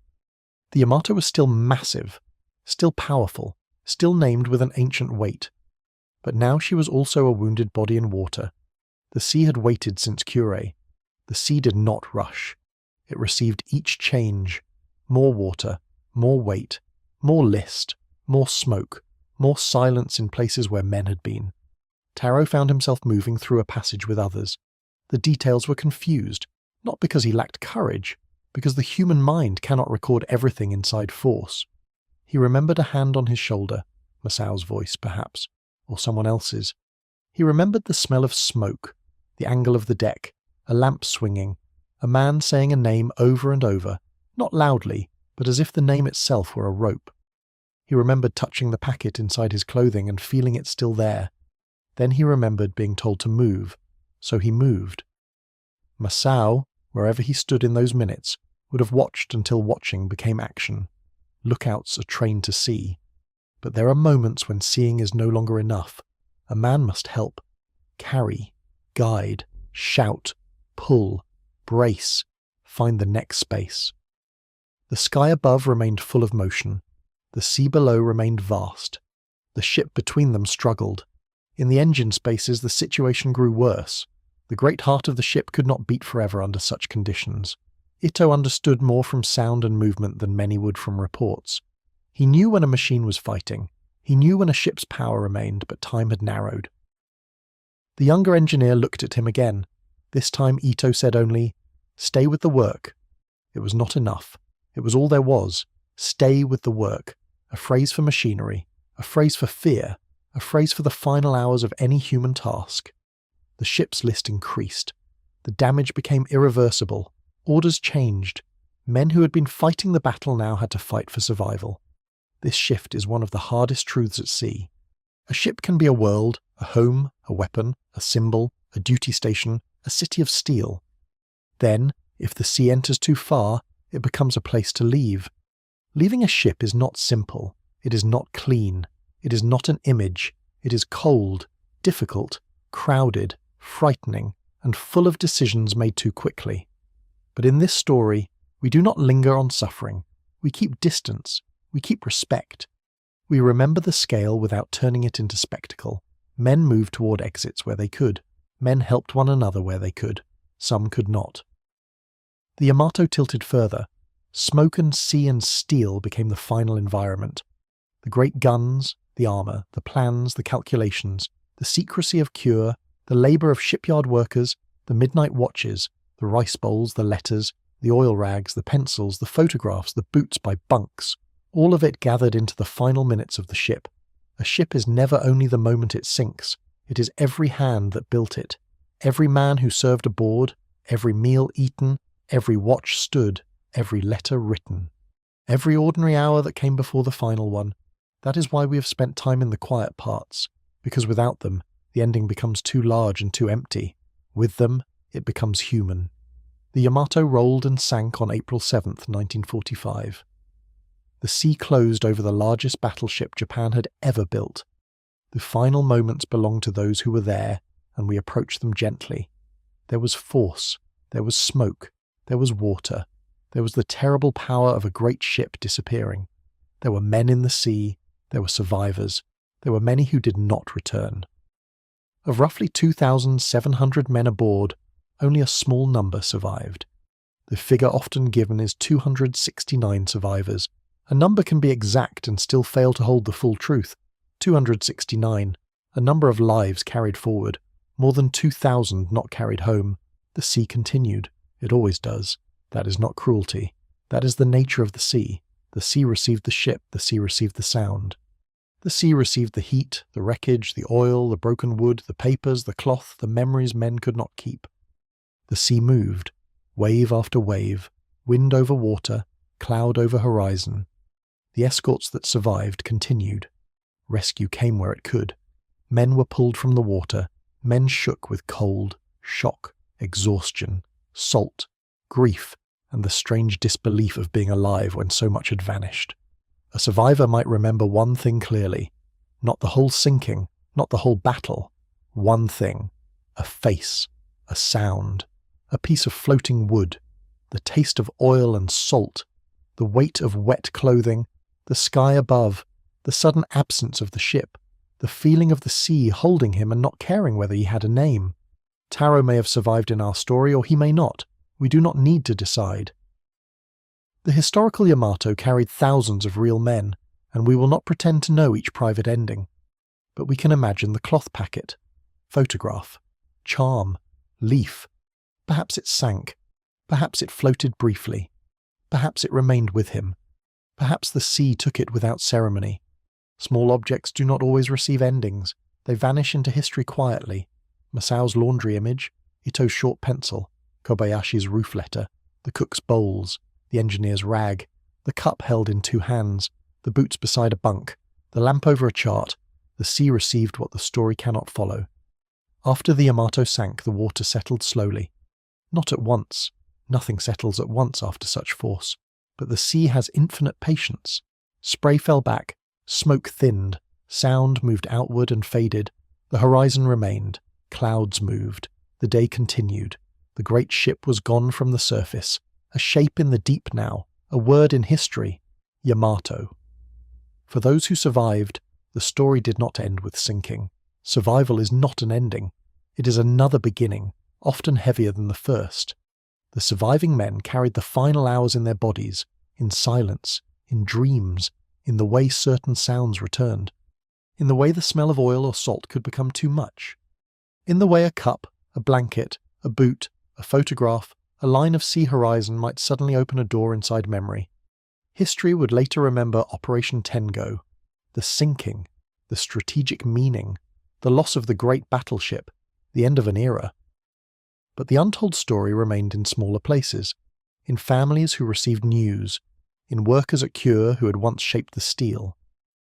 The Yamato was still massive, still powerful, still named with an ancient weight. But now she was also a wounded body in water. The sea had waited since Kure. The sea did not rush. It received each change. More water, more weight, more list, more smoke, more silence in places where men had been. Taro found himself moving through a passage with others. The details were confused, not because he lacked courage, because the human mind cannot record everything inside force. He remembered a hand on his shoulder, Masao's voice perhaps, or someone else's. He remembered the smell of smoke, the angle of the deck, a lamp swinging, a man saying a name over and over, not loudly, but as if the name itself were a rope. He remembered touching the packet inside his clothing and feeling it still there. Then he remembered being told to move, so he moved. Masao, wherever he stood in those minutes, would have watched until watching became action. Lookouts are trained to see. But there are moments when seeing is no longer enough. A man must help, carry, guide, shout, pull, brace, find the next space. The sky above remained full of motion. The sea below remained vast. The ship between them struggled. In the engine spaces, the situation grew worse. The great heart of the ship could not beat forever under such conditions. Ito understood more from sound and movement than many would from reports. He knew when a machine was fighting. He knew when a ship's power remained, but time had narrowed. The younger engineer looked at him again. This time Ito said only, "Stay with the work." It was not enough. It was all there was. Stay with the work. A phrase for machinery. A phrase for fear. A phrase for the final hours of any human task. The ship's list increased. The damage became irreversible. Orders changed. Men who had been fighting the battle now had to fight for survival. This shift is one of the hardest truths at sea. A ship can be a world, a home, a weapon, a symbol, a duty station, a city of steel. Then, if the sea enters too far, it becomes a place to leave. Leaving a ship is not simple. It is not clean. It is not an image. It is cold, difficult, crowded, frightening, and full of decisions made too quickly. But in this story, we do not linger on suffering. We keep distance. We keep respect. We remember the scale without turning it into spectacle. Men moved toward exits where they could. Men helped one another where they could. Some could not. The Yamato tilted further. Smoke and sea and steel became the final environment. The great guns, the armour, the plans, the calculations, the secrecy of Kure, the labour of shipyard workers, the midnight watches, the rice bowls, the letters, the oil rags, the pencils, the photographs, the boots by bunks, all of it gathered into the final minutes of the ship. A ship is never only the moment it sinks, it is every hand that built it, every man who served aboard, every meal eaten, every watch stood, every letter written, every ordinary hour that came before the final one. That is why we have spent time in the quiet parts, because without them, the ending becomes too large and too empty. With them, it becomes human. The Yamato rolled and sank on April 7th, 1945. The sea closed over the largest battleship Japan had ever built. The final moments belonged to those who were there, and we approached them gently. There was force, there was smoke, there was water, there was the terrible power of a great ship disappearing. There were men in the sea, there were survivors, there were many who did not return. Of roughly 2,700 men aboard, only a small number survived. The figure often given is 269 survivors. A number can be exact and still fail to hold the full truth. 269, a number of lives carried forward, more than 2,000 not carried home. The sea continued. It always does. That is not cruelty. That is the nature of the sea. The sea received the ship, the sea received the sound. The sea received the heat, the wreckage, the oil, the broken wood, the papers, the cloth, the memories men could not keep. The sea moved, wave after wave, wind over water, cloud over horizon. The escorts that survived continued. Rescue came where it could. Men were pulled from the water, men shook with cold, shock, exhaustion, salt, grief, and the strange disbelief of being alive when so much had vanished. A survivor might remember one thing clearly, not the whole sinking, not the whole battle, one thing, a face, a sound, a piece of floating wood, the taste of oil and salt, the weight of wet clothing, the sky above, the sudden absence of the ship, the feeling of the sea holding him and not caring whether he had a name. Taro may have survived in our story, or he may not. We do not need to decide. The historical Yamato carried thousands of real men, and we will not pretend to know each private ending. But we can imagine the cloth packet, photograph, charm, leaf. Perhaps it sank. Perhaps it floated briefly. Perhaps it remained with him. Perhaps the sea took it without ceremony. Small objects do not always receive endings. They vanish into history quietly. Masao's laundry image, Ito's short pencil, Kobayashi's roof letter, the cook's bowls, the engineer's rag, the cup held in two hands, the boots beside a bunk, the lamp over a chart. The sea received what the story cannot follow. After the Yamato sank, the water settled slowly. Not at once. Nothing settles at once after such force. But the sea has infinite patience. Spray fell back, smoke thinned, sound moved outward and faded. The horizon remained. Clouds moved. The day continued. The great ship was gone from the surface. A shape in the deep now, a word in history, Yamato. For those who survived, the story did not end with sinking. Survival is not an ending. It is another beginning, often heavier than the first. The surviving men carried the final hours in their bodies, in silence, in dreams, in the way certain sounds returned, in the way the smell of oil or salt could become too much, in the way a cup, a blanket, a boot, a photograph, a line of sea horizon might suddenly open a door inside memory. History would later remember Operation Tengo, the sinking, the strategic meaning, the loss of the great battleship, the end of an era. But the untold story remained in smaller places, in families who received news, in workers at Kure who had once shaped the steel,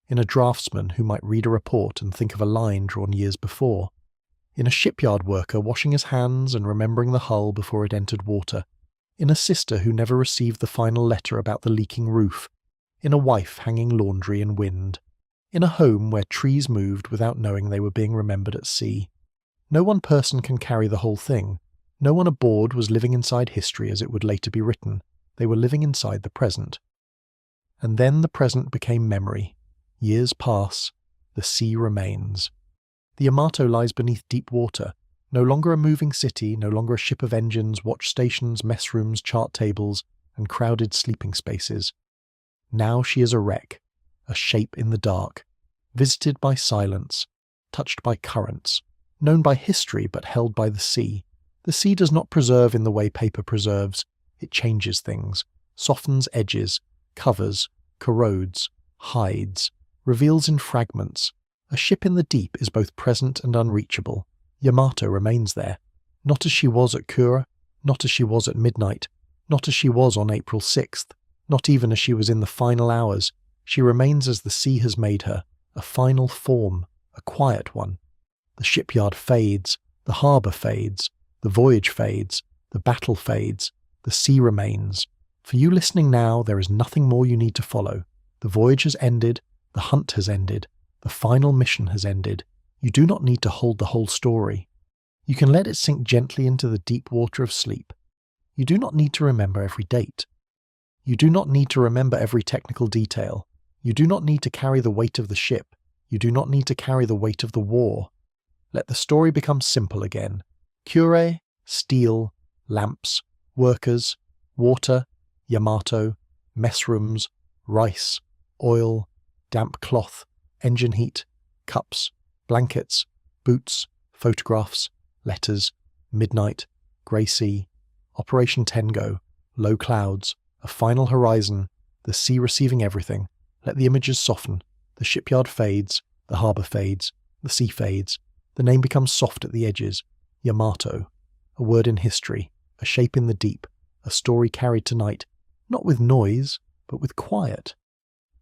in a draftsman who might read a report and think of a line drawn years before, in a shipyard worker washing his hands and remembering the hull before it entered water, in a sister who never received the final letter about the leaking roof, in a wife hanging laundry in wind, in a home where trees moved without knowing they were being remembered at sea. No one person can carry the whole thing. No one aboard was living inside history as it would later be written. They were living inside the present. And then the present became memory. Years pass. The sea remains. The Yamato lies beneath deep water, no longer a moving city, no longer a ship of engines, watch stations, mess rooms, chart tables, and crowded sleeping spaces. Now she is a wreck, a shape in the dark, visited by silence, touched by currents, known by history but held by the sea. The sea does not preserve in the way paper preserves. It changes things, softens edges, covers, corrodes, hides, reveals in fragments. A ship in the deep is both present and unreachable. Yamato remains there, not as she was at Kure, not as she was at midnight, not as she was on April 6th, not even as she was in the final hours. She remains as the sea has made her, a final form, a quiet one. The shipyard fades, the harbour fades, the voyage fades, the battle fades, the sea remains. For you listening now, there is nothing more you need to follow. The voyage has ended, the hunt has ended, the final mission has ended. You do not need to hold the whole story. You can let it sink gently into the deep water of sleep. You do not need to remember every date. You do not need to remember every technical detail. You do not need to carry the weight of the ship. You do not need to carry the weight of the war. Let the story become simple again. Kure, steel, lamps, workers, water, Yamato, mess rooms, rice, oil, damp cloth, engine heat, cups, blankets, boots, photographs, letters, midnight, grey sea, Operation Tengo, low clouds, a final horizon, the sea receiving everything. Let the images soften. The shipyard fades, the harbour fades, the sea fades. The name becomes soft at the edges. Yamato, a word in history, a shape in the deep, a story carried tonight, not with noise, but with quiet.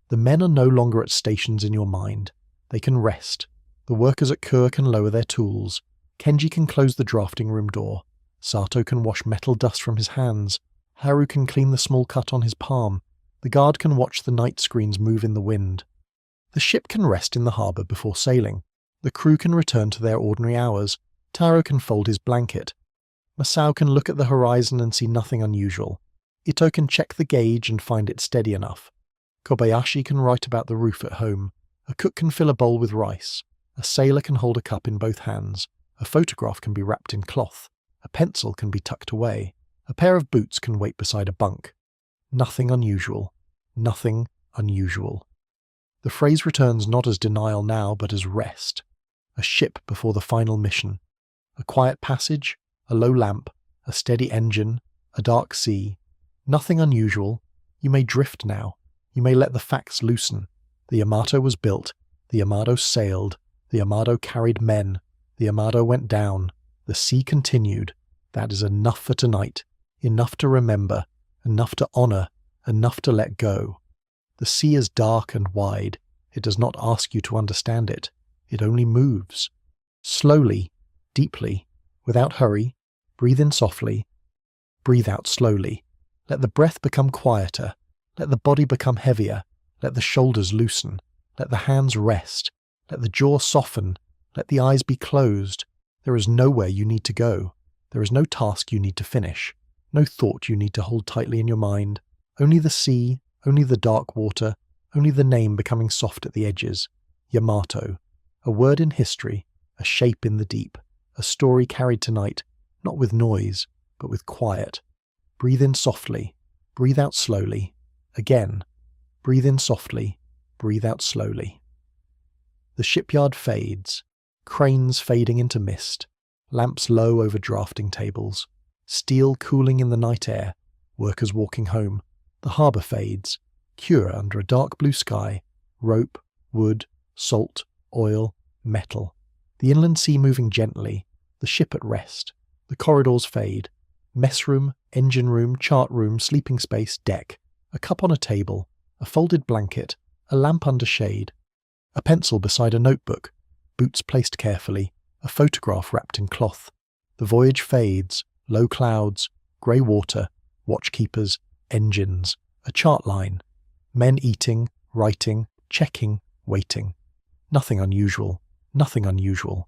The men are no longer at stations in your mind. They can rest. The workers at Kure can lower their tools. Kenji can close the drafting room door. Sato can wash metal dust from his hands. Haru can clean the small cut on his palm. The guard can watch the night screens move in the wind. The ship can rest in the harbour before sailing. The crew can return to their ordinary hours. Taro can fold his blanket. Masao can look at the horizon and see nothing unusual. Ito can check the gauge and find it steady enough. Kobayashi can write about the roof at home. A cook can fill a bowl with rice. A sailor can hold a cup in both hands. A photograph can be wrapped in cloth. A pencil can be tucked away. A pair of boots can wait beside a bunk. Nothing unusual. Nothing unusual. The phrase returns not as denial now, but as rest. A ship before the final mission. A quiet passage, a low lamp, a steady engine, a dark sea. Nothing unusual. You may drift now. You may let the facts loosen. The Yamato was built. The Yamato sailed. The Yamato carried men. The Yamato went down. The sea continued. That is enough for tonight. Enough to remember. Enough to honour. Enough to let go. The sea is dark and wide. It does not ask you to understand it. It only moves. Slowly, deeply, without hurry. Breathe in softly. Breathe out slowly. Let the breath become quieter. Let the body become heavier. Let the shoulders loosen. Let the hands rest. Let the jaw soften. Let the eyes be closed. There is nowhere you need to go. There is no task you need to finish. No thought you need to hold tightly in your mind. Only the sea, only the dark water, only the name becoming soft at the edges. Yamato. A word in history, a shape in the deep, a story carried tonight, not with noise, but with quiet. Breathe in softly. Breathe out slowly. Again. Breathe in softly. Breathe out slowly. The shipyard fades. Cranes fading into mist. Lamps low over drafting tables. Steel cooling in the night air. Workers walking home. The harbour fades. Kure under a dark blue sky, rope, wood, salt, oil, metal. The inland sea moving gently, the ship at rest. The corridors fade. Mess room, engine room, chart room, sleeping space, deck. A cup on a table, a folded blanket, a lamp under shade. A pencil beside a notebook, boots placed carefully, a photograph wrapped in cloth. The voyage fades, low clouds, grey water, watchkeepers, engines, a chart line. Men eating, writing, checking, waiting. Nothing unusual, nothing unusual.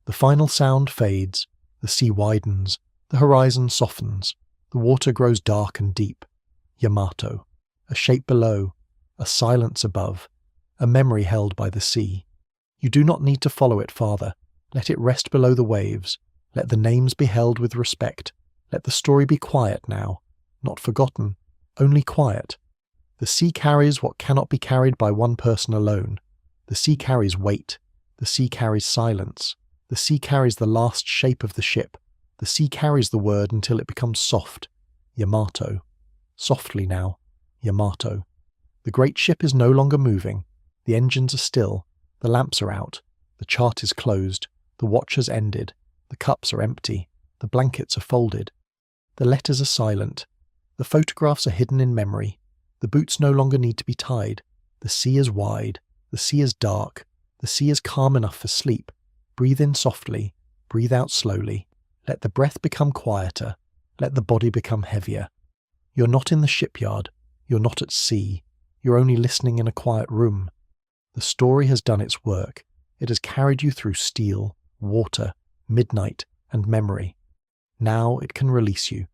The final sound fades, the sea widens, the horizon softens, the water grows dark and deep. Yamato. A shape below, a silence above, a memory held by the sea. You do not need to follow it farther. Let it rest below the waves. Let the names be held with respect. Let the story be quiet now, not forgotten, only quiet. The sea carries what cannot be carried by one person alone. The sea carries weight. The sea carries silence. The sea carries the last shape of the ship. The sea carries the word until it becomes soft. Yamato. Softly now. Yamato. The great ship is no longer moving. The engines are still. The lamps are out. The chart is closed. The watch has ended. The cups are empty. The blankets are folded. The letters are silent. The photographs are hidden in memory. The boots no longer need to be tied. The sea is wide. The sea is dark. The sea is calm enough for sleep. Breathe in softly. Breathe out slowly. Let the breath become quieter. Let the body become heavier. You're not in the shipyard. You're not at sea. You're only listening in a quiet room. The story has done its work. It has carried you through steel, water, midnight, and memory. Now it can release you.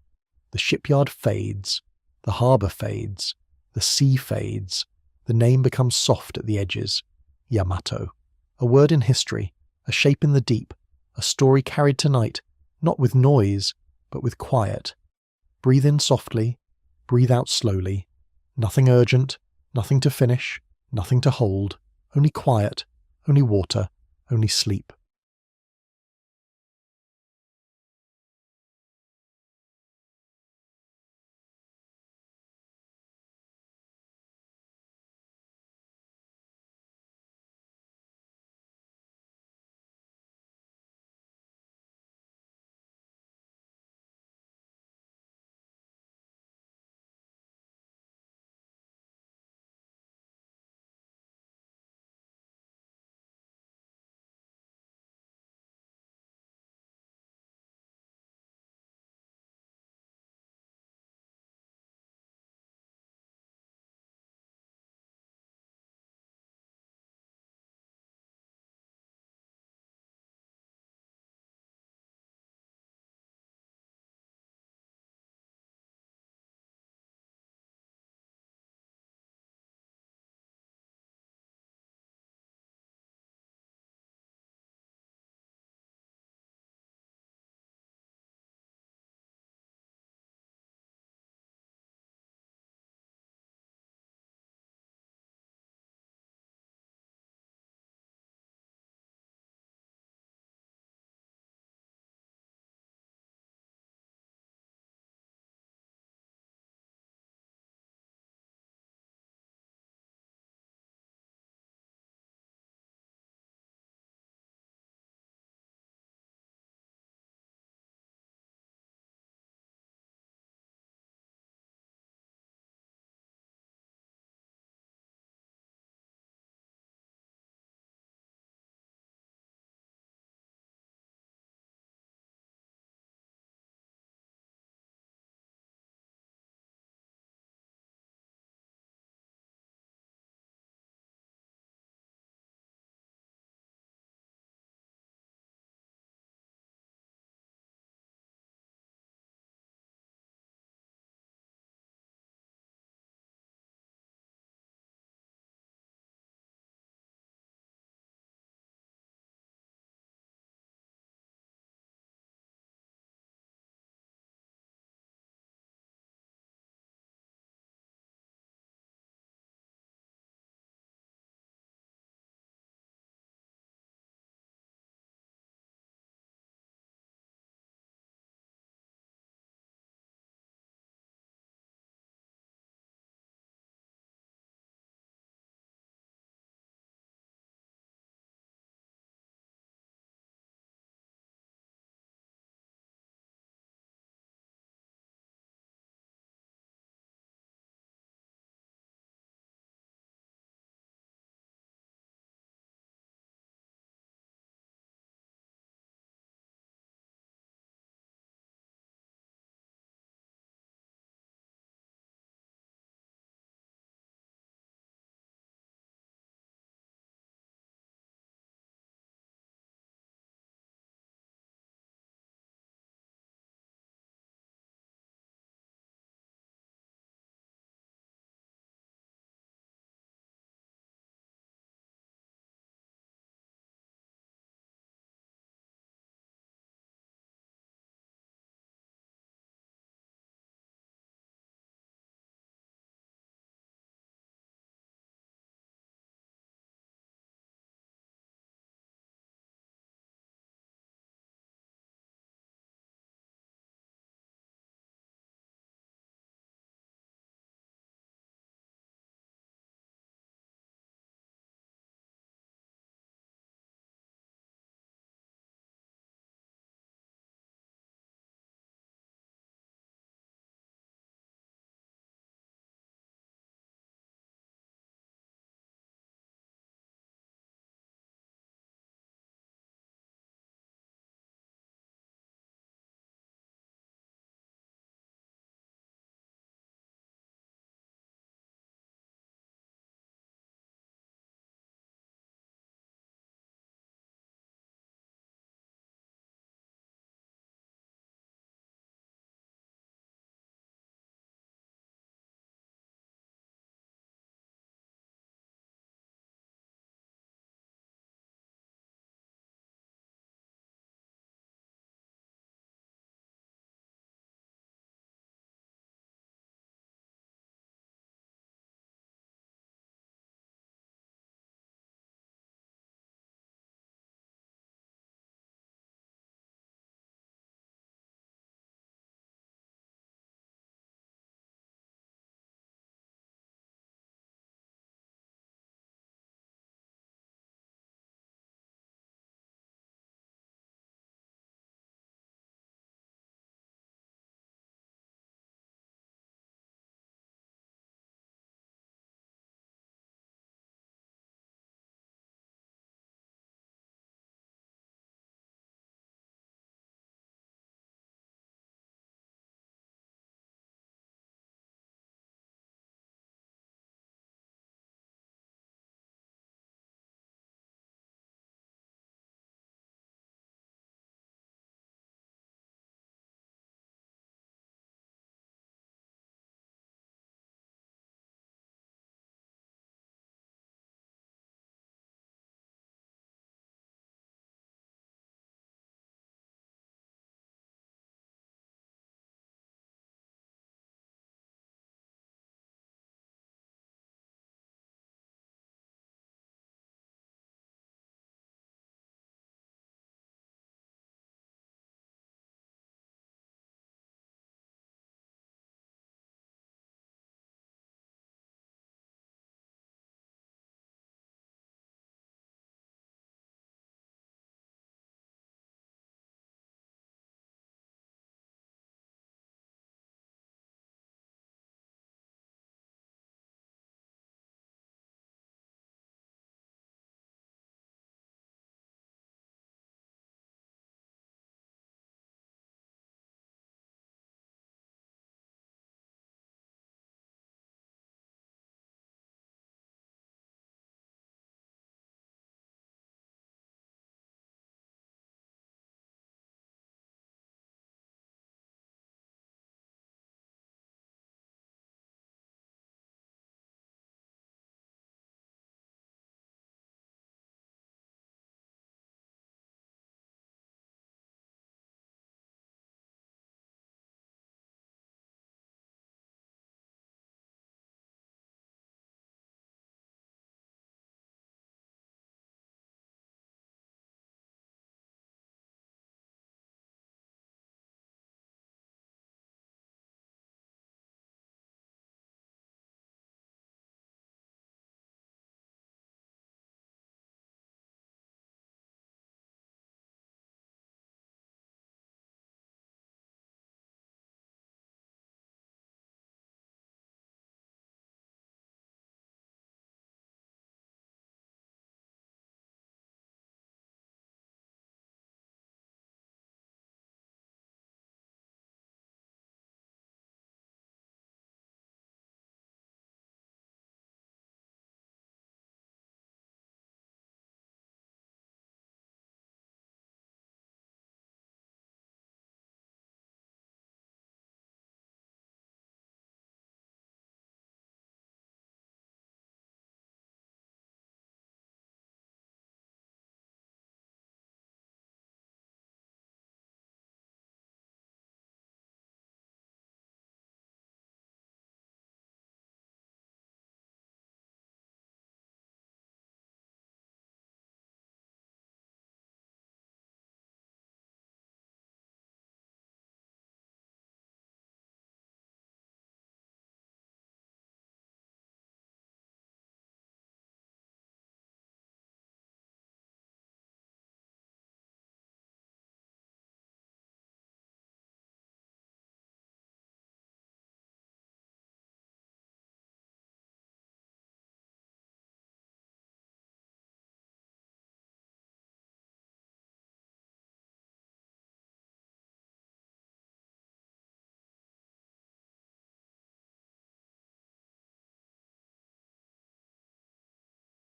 The shipyard fades. The harbour fades. The sea fades. The name becomes soft at the edges. Yamato. A word in history. A shape in the deep. A story carried tonight, not with noise, but with quiet. Breathe in softly. Breathe out slowly. Nothing urgent. Nothing to finish. Nothing to hold. Only quiet. Only water. Only sleep.